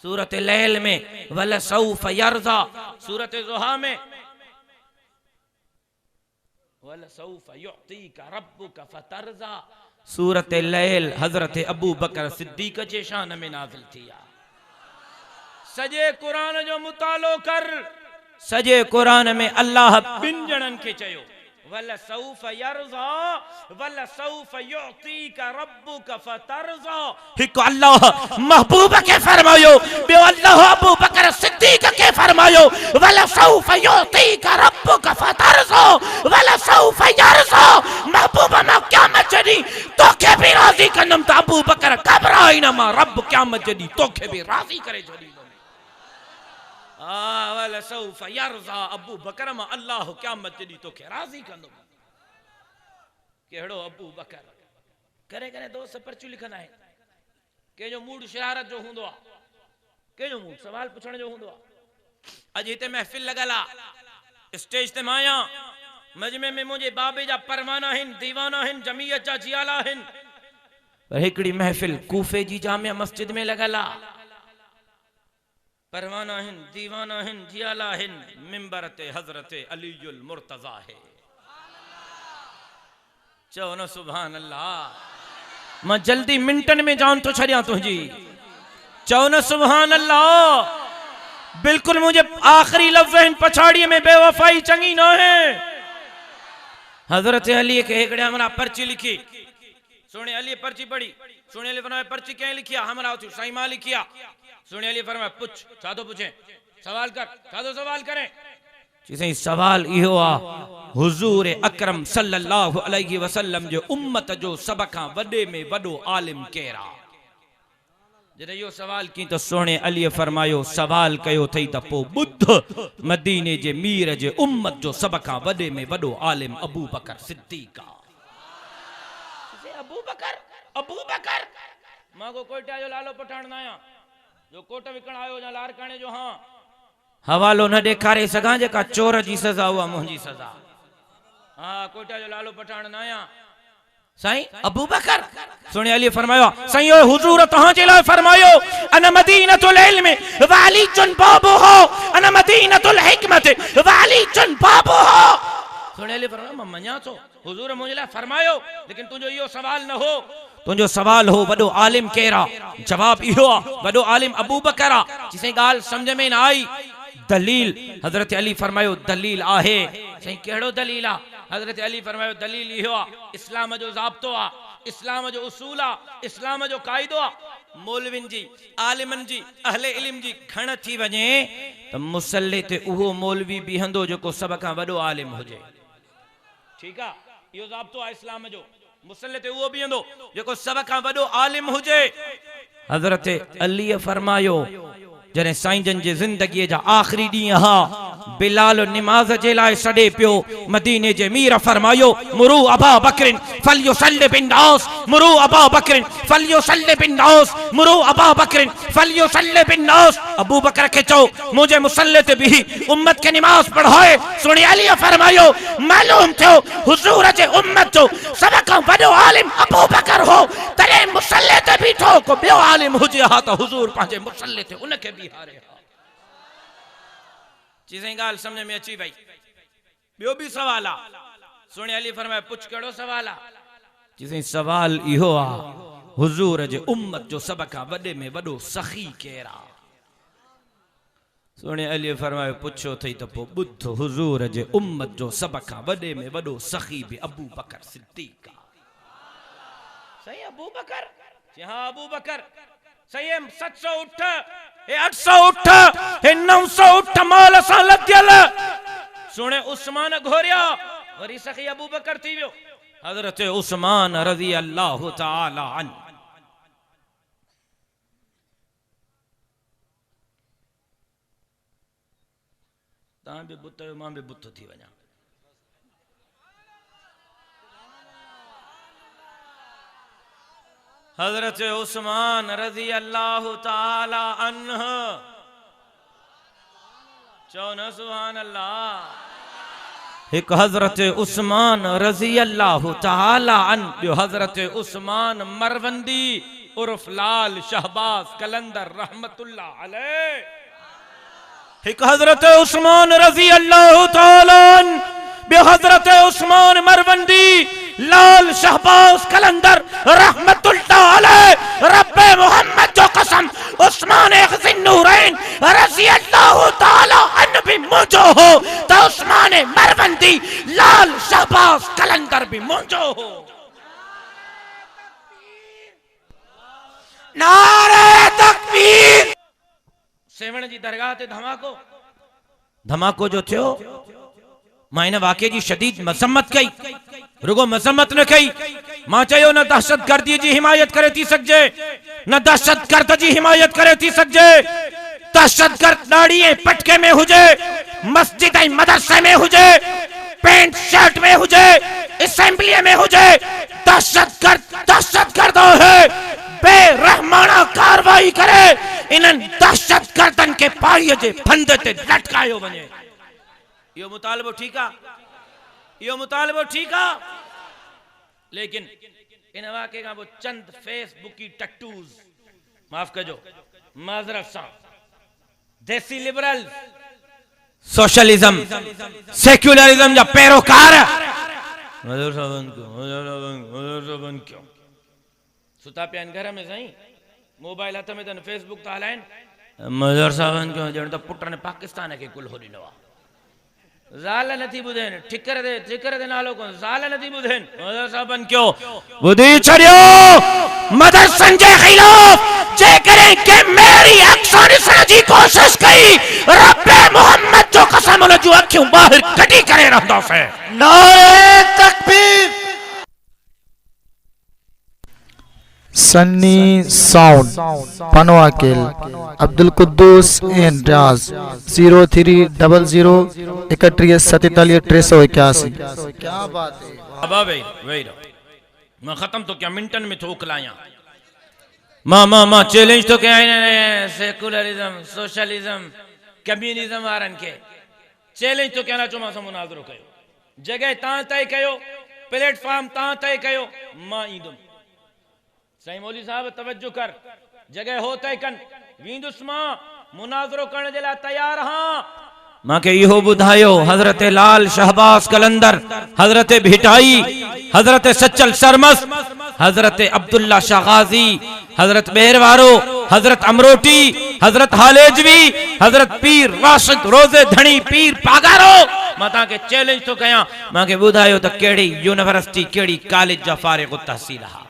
सूरत लैल में वला सौफ यरज़ा, सूरत ज़ुहा में वला सौफ युतीका रब्बुका फतरज़ा, सूरत लैल हजरत अबू बकर सिद्दीक जे शान में नाज़िल थिया। सजे कुरान जो मुतालो कर, सजे कुरान में अल्लाह बिन जणन के चयो वला सौफ यरज़ा वला सौफ युतीका रब्बुका फतरज़ा। हिक अल्लाह महबूब के फरमायो, बे अल्लाह अबू बकर सिद्दीक के फरमायो वला सौफ युतीका रब्बुका फतरज़ा वला सौफ यरज़ा। महबूब मां क़यामत जदी तोखे भी राज़ी कंदम, त अबू बकर घबराई न, मां रब क़यामत जदी तोखे भी राज़ी करे छडी। वला सौफ यरज़ा, अबू बकर मां अल्लाह क़यामत जदी तोखे राज़ी कंदो। केड़ो अबू बकर करे करे दोस्त पर्ची लिखंदा है, के जो मूड शरारत जो हुंदो आ, के जो मूड सवाल पुछण जो हुंदो आ। अज हिते महफिल लगल आ, स्टेज ते मां आहियां, मजमे में मुझे बाबे जा परवाना हिन, दीवाना हिन, जमीयत जा जियाला हिन। पर हिकड़ी महफिल कूफे जी जामिया मस्जिद में लगल आ, परवाना हिन, दीवाना हिन, जियाला हिन, मिंबर ते हजरत अलीयुल मुर्तजा है। चो न सुभान अल्लाह। मां जल्दी मिनटन में जान तो छड़िया तुझी, चो न सुभान अल्लाह। बिल्कुल मुझे आखिरी लफ्ज़ हिन, पछाड़िए में बेवफाई चंगी न है। हजरत अली के हेकड़े हमरा पर्ची लिखी, सोने अली पर्ची पढ़ी, सोने अली फरमाया पर्ची क्या लिखिया, हमरा उठी साईं मां लिखिया। सोने अली फरमाया पुछ, छा तो पूछे, सवाल कर, छा तो सवाल करें। चीज़ें सवाल इहो आ, हुजूर अकरम सल्लल्लाहु अलैहि वसल्लम जो उम्मत जो सब खां वडे में वडो आलिम केरा। जॾहिं इहो सवाल की तो सोने अली फरमायो सवाल कयो थई त पो बुद्ध मदीने जे मीर जे उम्मत जो सब खां वडे में वडो आलिम अबू बकर सिद्दीक आ। अबू बकर, अबू बकर मां को कोयटा जो लालो पठाण ना आया, जो कोट विकण आयो या लारकाने जो, हां हवालो न ॾेखारे सघां, जेका चोर जी सज़ा हुआ मुंहिंजी सज़ा। हाँ कोयटा जो लालो पठाण न आया साईं अबू बकर। सुने अली फरमायो साईं ओ हुजूर तहां जे लाइ फरमायो अन मदीनतुल इल्म व अलीजुन बाबुहु, अन मदीनतुल हिकमत व अलीजुन बाबुहु। सुने अली फरमायो मां मञा थो हुजूर मुंहिंजे लाइ फरमायो, लेकिन तुंहिंजो इहो सवाल न हो, तुंहिंजो सवाल हो वडो आलिम केरा। जवाब इहो आ वडो आलिम अबू बकर आ। जिसे गाल समझ में न आई, दलील हजरत अली फरमायो दलील आहे। साईं केड़ो दलील आ? हजरत अली फरमायो दलील इहो आ, इस्लाम जो ज़ाब्तो आ, इस्लाम जो उसूल आ, इस्लाम जो कायदो आ। मौलविन जी, आलिमन जी, अहले इल्म जी खण थी वने त मुसल्ले ते उहो मौलवी बीहंदो जेको सब खां वडो आलिम हुजे। ठीक आ, इहो ज़ाब्तो आ इस्लाम जो। मुसल्ले ते उहो बीहंदो जेको सब खां वडो आलिम हुजे। हजरत अली फरमायो जने साईं जन जे जिंदगी जा आखिरी ॾींहं हा, बिलाल निमाज जे लाइ सॾे पियो। मदीने जे मीर फरमायो मुरू अबा बकरिन फलयुसल्लि बिन्नास, मुरू अबा बकरिन फलयुसल्लि बिन्नास, मुरू अबा बकरिन फलयुसल्लि बिन्नास। अबू बकर के चो मुझे मुसल्ले ते भी उम्मत के नमाज पढ़ाए। सुने अली फरमायो मालूम थियो हुजूर जे उम्मत जो सब का वॾो आलिम अबू बकर हो, तरे मुसल्ले ते बीठो को ॿियो आलिम हुजे हा त हुजूर पंहिंजे मुसल्ले ते उनके बीहारे हा। चीज़ें गाल समझ में अची वई। ॿियो भी सवाल आ। सुने अली फरमाए पुछ कहिड़ो सवाल आ? चीज़ें सवाल इहो आ हुजूर जे उम्मत जो सब का वॾे में वॾो सखी केर आ? सुने अली फरमाए पुछो थई त पोइ ॿुध हुजूर जे उम्मत जो सब का वॾे में वॾो सखी भी अबू बकर सिद्दीक आ। सही अबू बकर? जी हाँ अबू बकर। सही है 700 उठ, 800 उठ, 900 उठ माल सां लद्यल। सुने उस्मान घोरिया वरी सखी अबू बकर थी वियो। हजरत उस्मान रज़ी अल्लाह ताला अन्हु। तव्हां बि बुत आहियो, मां बि बुत थी वञा। हजरत उस्मान रज़ी अल्लाह ताला अन्हु। चो न सुभान अल्लाह। एक हजरत उस्मान रज़ी अल्लाह ताला अन्हु, ॿियो हजरत उस्मान मरवंदी उर्फ लाल शहबाज कलंदर रहमतुल्लाह अलैह। एक हजरत उस्मान रज़ी अल्लाह ताला अन्हु, ॿियो हजरत उस्मान मरवंदी लाल शहबाज कलंदर रहमतुल्लाह अलैह। रब्बे मोहम्मद जो कसम उस्मान ज़िन्नूरैन रज़ी अल्लाह ताला अन्हु भी मुंहिंजो हो त उस्मान मरवंदी लाल शहबाज कलंदर भी मुंहिंजो हो। नारे तकबीर। सेवण जी दरगाह ते धमाको जो थियो, मां इन वाक़े जी शदीद मज़म्मत कई। रुगो मज़म्मत न कई, मां चयो न दहशतगर्दी जी हिमायत करे थी सघजे, न दहशतगर्द जी हिमायत करे थी सघजे। दहशतगर्द दाढ़ी ऐं पटके में हुजे, मस्जिद ऐं मदरसे में हुजे, पैंट शर्ट में हुजे, असेंबली में हुजे, दहशतगर्द है। बेरहमाना कार्रवाई करे इन्हनि दहशतगर्दन के पाड़ीअ जे फंद ते लटकायो वञे। यो मुतालबो ठीक आ, यो मुतालबो ठीक आ। लेकिन इन वाक़े का वो चंद फेसबुकी टट्टूज, माफ कजो माजरत सां, देसी लिबरल सोशलिज्म सेक्युलरिज्म जा पैरोकार क्यों सुता पिया घर में साईं, मोबाइल हथ में तन फेसबुक था हलाइन। मजर साहब क्यों ॼण त पुट ने पाकिस्तान के कुल हो ॾिनो आहे। ज़ाल नथी ॿुधनि, ठिकर दे नालो को ज़ाल नथी ॿुधनि। मदर साहबन क्यों ॿुधी छड़ियो मदरसन जे खिलाफ जे करे के मेरी अक्सर ॾिसण जी कोशिश कई, रब्बे मोहम्मद जो कसम उन जूं अखियूं ॿाहिरि कढी करे रहंदासीं। नारे तकबीर। सन्नी साउंड पनवाकेल अब्दुल कुद्दूस एंड राज 0300 31 47 381। क्या बात है बाबा भाई मैं खत्म तो क्या मिनटन में थोक लाया। मां चैलेंज तो क्या है सेकुलरिज्म सोशलिज्म कम्युनिज्म वारन के चैलेंज तो क्या ना चो मां मुनाज़रो कयो, जगह ता तय कयो, प्लेटफॉर्म ता तय कयो, मां ईंदुम। सही मौली साहब तवज्जो कर, जगह हो तय कन, वींदुस मां मुनाज़रो करने जे लाइ तैयार हां। मां के इहो बुधायो हजरत लाल शहबाज कलंदर, हजरत भिटाई, हजरत सच्चल सरमस, हजरत अब्दुल्ला शागाजी, हजरत बेरवारो, हजरत अमरोटी, हजरत हालेजवी, हजरत पीर राशिद रोजे धनी पीर पागारो। मां के चैलेंज तो कया, मां के बुधायो त केड़ी यूनिवर्सिटी केड़ी कॉलेज जा फारिग तहसील हा।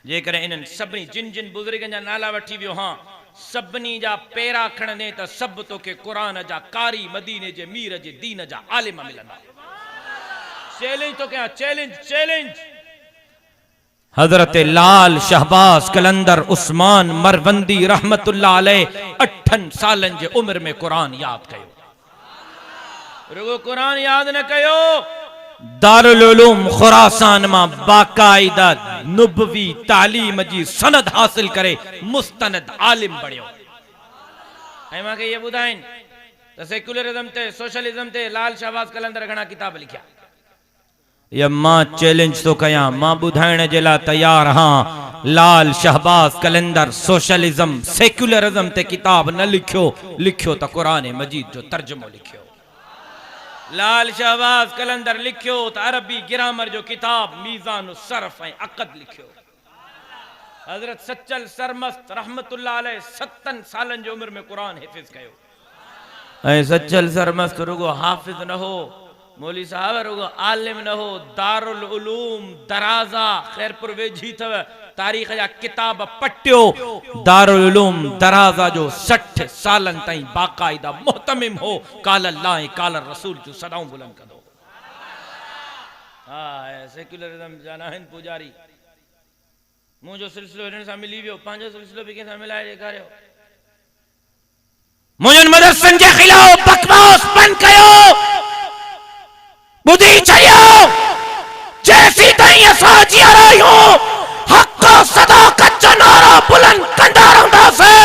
जेकर इन्हनि सभिनी जिन बुजुर्गनि जा नाला वठी वियो, हाँ सभिनी जा पेरा खणंदे त सभु तोखे क़ुरान जा कारी मदीने जे मीर जे दीन जा आलिम मिलंदा। चैलेंज तो कया, चैलेंज हजरत लाल शहबाज कलंदर उस्मान मरवंदी रहमतुल्लाह अलैह 8 सालन जे उम्र में कुरान याद कयो। रुगो कुरान याद न कयो, दारुल उलूम खुरासान मां बाकायदा नुबवी तालीम जी सनद हासिल करे मुस्तनद आलिम बणियो। ऐं मांखे ये ॿुधाइन त सेक्युलरिज्म ते सोशलिज्म ते लाल शहबाज कलंदर घणा किताब लिखिया। या मां चैलेंज तो कया, मां ॿुधाइण जे लाइ तैयार हां, लाल शहबाज कलंदर सोशलिज्म सेक्युलरिज्म ते किताब न लिखियो, लिखियो त कुरान मजीद जो तर्जुमो लिखियो। लाल शहबाज कलंदर लिखियो त अरबी ग्रामर जो किताब मीज़ान सरफ ऐं अक़द लिखियो। हजरत सच्चल सरमस्त रहमतुल्लाह अलैह 7 सालन जी उम्र में कुरान हिफ़िज कयो। ऐं सच्चल सरमस्त रुगो हाफिज न हो, मौली साहब रुगो आलिम न हो, दारुल उलूम दराजा खैरपुर वेझी थव, तारीख़ जा किताब पटियो। दारुल उलूम दराजा जो 60 सालन ताईं बाकायदा मुहतमिम हो, काल अल्लाह काल रसूल जो सदाऊं बुलंद कंदो। हा सेक्युलरिज्म जाना आहिनि पुजारी, मुंहिंजो सिलसिलो हिननि सां मिली वियो, पंहिंजो सिलसिलो बि कंहिंसां मिलाए ॾेखारियो। मुंहिंजनि मदरसनि जे ख़िलाफ़ बकवास बंदि कयो, ॿुधी छॾियो। जेसीं ताईं असां जीअं रहियूं हक़ सदाकत जो नारा बुलंद कंदा रहंदासीं,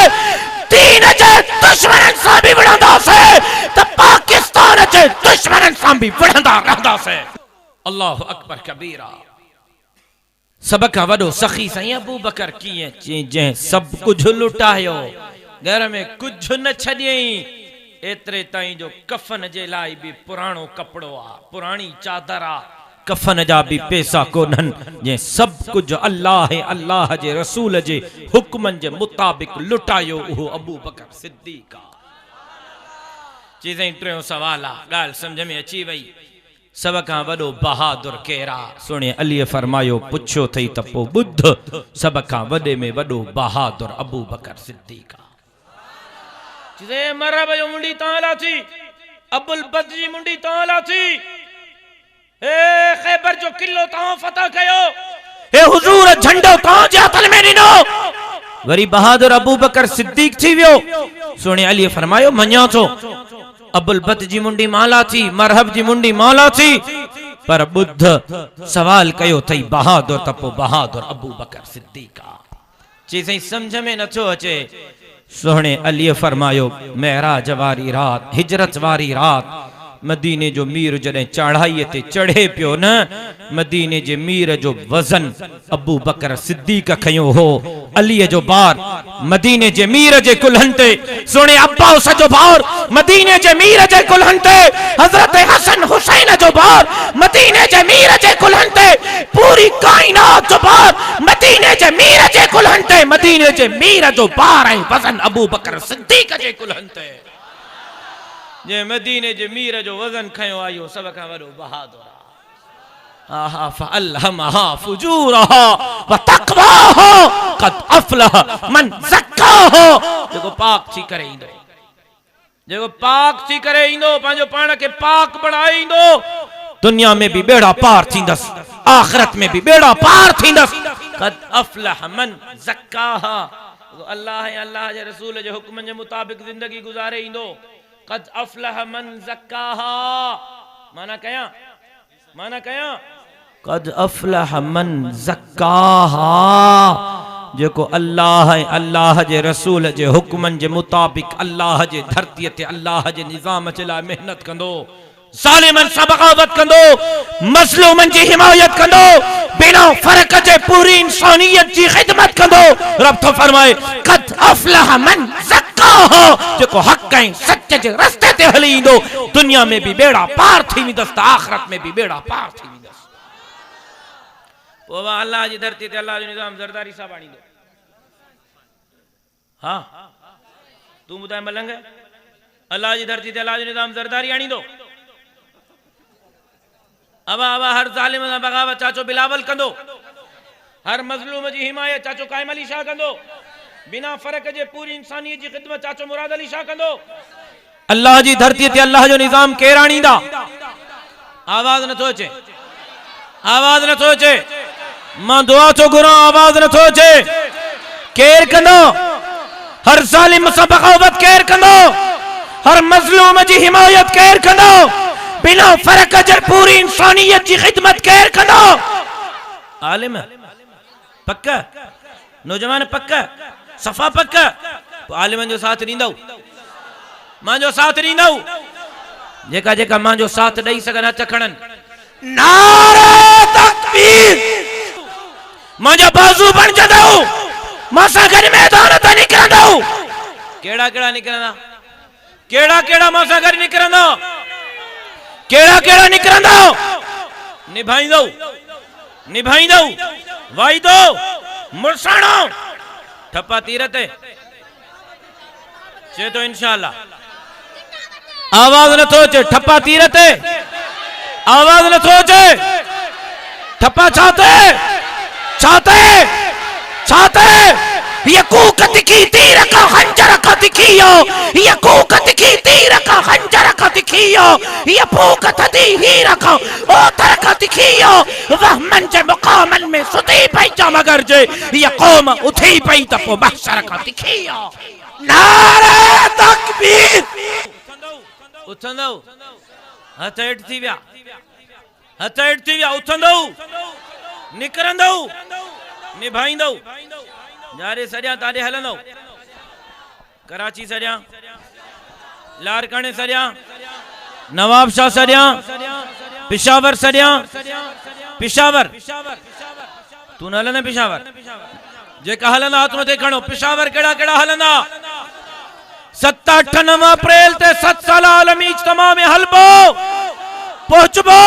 दीन जे दुश्मननि सां बि विढ़ंदासीं त पाकिस्तान जे दुश्मननि सां बि विढ़ंदा रहंदासीं। अल्लाहु अकबर कबीरा। सब खां वॾो सखी साईं अबू बकर कीअं जंहिं सभु कुझु लुटायो, घर में कुझु न छॾियईं, एतिरे ताईं जो कफन जे लाइ बि पुराणो कपिड़ो आहे, पुराणी चादर आहे, कफन जा भी पैसा कोन्हनि, जंहिं सभु कुझु अल्लाह अल्लाह जे रसूल जे हुक्मनि जे मुताबिक़ लुटायो, उहो अबू बकर सिद्दीक़ आहे। चीज़ें टियों सवाल आहे, ॻाल्हि सम्झ में अची वई। सब खां वॾो बहादुर केरु आहे? सुणे अलीअ फरमायो, पुछियो अथई त पोइ ॿुध, सब खां वॾे में वॾो बहादुर अबू बकर सिद्दीक़ आहे। चीज़ें मरहब जो मुंडी तां लाथी, अबुल बद जी मुंडी तां लाथी, ए खैबर जो किलो तां फतह कयो, ए हुजूर झंडो तां जे हथल में ॾिनो, वरी बहादुर अबू बकर सिद्दीक़ थी वियो। सुणे अली फरमायो, मञा थो अबुल बद जी मुंडी माला थी, मरहब जी मुंडी माला थी, पर बुद्ध सवाल कयो थई बहादुर त पोइ बहादुर अबू बकर सिद्दीक़ आहे। चीज़ें समझ में नथो अचे। सुणे अली फरमायो, मेराज वारी रात, हिजरत वारी रात, मदीने जो मीर जॾहिं चढ़ाई ते चढ़े पियो न, मदीने जे मीर जो वजन अबू बकर सिद्दीक़ खयो हो। अलीअ जो बार मदीने जे मीर जे कुल्हनि ते, सुणे अब्बास जो बार मदीने जे मीर जे कुल्हनि ते, हजरत हसन हुसैन जो बार मदीने जे मीर जे कुल्हनि ते, पूरी कायनात जो बार मदीने जे मीर जे कुल्हनि ते, मदीने जे मीर जो बार ऐं वजन अबू बकर सिद्दीक़ जे कुल्हनि ते। जे मदीने जे मीर जो वजन खयो आयो, सब खां वॾो बहादुर आहे। आहा फअल्हमहा फुजूरहा व तक़वाहा क़द अफ़लह मन ज़क्काहा। जेको पाक थी करे ईंदो, जेको पाक थी करे ईंदो, पंहिंजो पाण खे पाक बणाए ईंदो, दुनिया में भी बेड़ा पार थींदसि, आखिरत में भी बेड़ा पार थींदसि। क़द अफ़लह मन ज़क्काहा। अल्लाह ऐं अल्लाह जे रसूल जे हुक्मनि जे मुताबिक़ ज़िंदगी गुज़ारे ईंदो। क़द अफ़लह मन ज़क्काहा, माना कयां, माना कयां, क़द अफ़लह मन ज़क्काहा। जेको अल्लाह ऐं अल्लाह जे रसूल जे हुक्मनि जे मुताबिक़ अल्लाह जे धरतीअ ते अल्लाह जे निज़ाम जे लाइ मेहनत कंदो, ज़ालिमनि सां बग़ावत कंदो, मज़लूमनि जी हिमायत कंदो, बिना फ़र्क़ जे पूरी इंसानियत जी ख़िदमत कंदो। रब तो फरमाए, क़द अफ़लह मन ज़क्काहा। जेको हक़ ऐं सच जे रस्ते ते हली ईंदो, दुनिया में भी बेड़ा पार थी वेंदसि त आखिरत में भी बेड़ा पार थी वेंदसि। पोइ अल्लाह जी धरती ते अल्लाह जो निज़ाम ज़रदारी साहब आणींदो। हाँ तूं ॿुधाए मलंग, अल्लाह जी धरती ते अल्लाह जो निज़ाम ज़रदारी आणींदो। अबा अबा हर ज़ालिम सां बग़ावत चाचो बिलावल कंदो, हर मज़लूम जी हिमायत चाचो क़ाइम अली शाह कंदो, बिना फ़र्क़ जे पूरी इंसानियत जी ख़िदमत चाचो मुराद अली शाह कंदो। अल्लाह जी धरती ते अल्लाह जो निज़ाम केरु आणींदा? आवाज़ नथो अचे, आवाज़ नथो अचे। मां दुआ तो घुरा आवाज न थो अचे केर कंदो हर ज़ालिम सां बग़ावत केर कंदो हर मज़लूम जी हिमायत केर कंदो बिना फर्क अजर पूरी इंसानियत जी खिदमत केर कंदो आलिम पक्का नौजवान पक्का सफ़ा पक्का आलिमन जो साथ ॾींदव मां जो साथ ॾींदव जेका जेका मां जो साथ ॾेई सघनि हथ खणनि नारे तकबीर मां जो बाज़ू बणजंदव मां सां गॾु मैदान ते निकिरंदव केड़ा केड़ा निकिरंदा केड़ा केड़ा मां सां गॾु निकिरंदा केड़ा केड़ा निकिरंदा निभाईंदव निभाईंदव वाइदो मुरसाणो ठप्पा तीर ते चे तो इंशाअल्लाह आवाज न थो अचे ठप्पा तीर ते आवाज न थो अचे ठप्पा छाते छाते छाते ये कूकत की तीर का खंजर का दिखियो ये कूकत की तीर का खंजर का दिखियो ये फूकत दी हीर का ओतर का दिखियो वह मंज मुकामल में सुती पई जा मगर जे ये कौम उठी पई त पो महशर का दिखियो नारे तकबीर उथंदो हथ हेठ थी विया हथ हेठ थी विया उथंदो निकरंदो निभाईंदो यारे सरिया ताडे हलंदो कराची सरिया लारकाने सरिया नवाब शाह सरिया पिशावर सरिया पिशावर तू न हलंदे पिशावर जेका हलंदा हाथ मथे खणो पिशावर केड़ा केड़ा हलंदा 7-8 अप्रैल ते 7 साल आलमी इज्तिमा में हलबो पहुंचबो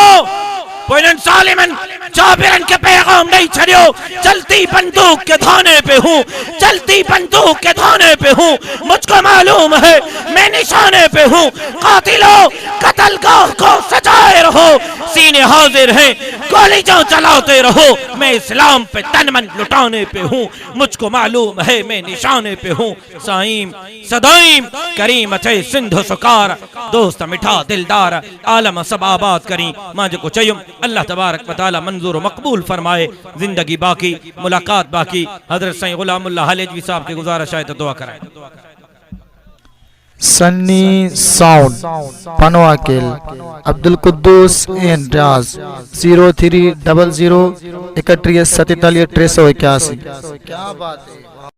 पोइनन सालिमन जाबिरन के पैगाम नहीं छड़ियो चलती बंदूक के धाने पे हूँ चलती बंदूक के धाने पे हूँ मुझको मालूम है मैं निशाने पे हूँ कातिलों कत्लगाह को सजाए रहो सीने हाजिर हैं गोली जो चलाते रहो मैं इस्लाम पे तन मन लुटाने पे हूँ मुझको मालूम है मैं निशाने पे हूँ साईम सदाईम करीम अचे सिंधु सुकार दोस्त मिठा दिलदार आलम सब आबाद करी मां जो चयुम अल्लाह तबारक व तआला मंजूर व मकबूल फरमाए जिंदगी बाकी मुलाकात बाकी हजरत साईं गुलामुल्लाह हालेजवी साहब की गुजारिश है तो दुआ कराएं सन्नी साउंड पनवाकिल अब्दुल कुद्दूस एंड राज 0300 31 47 381 क्या बात है।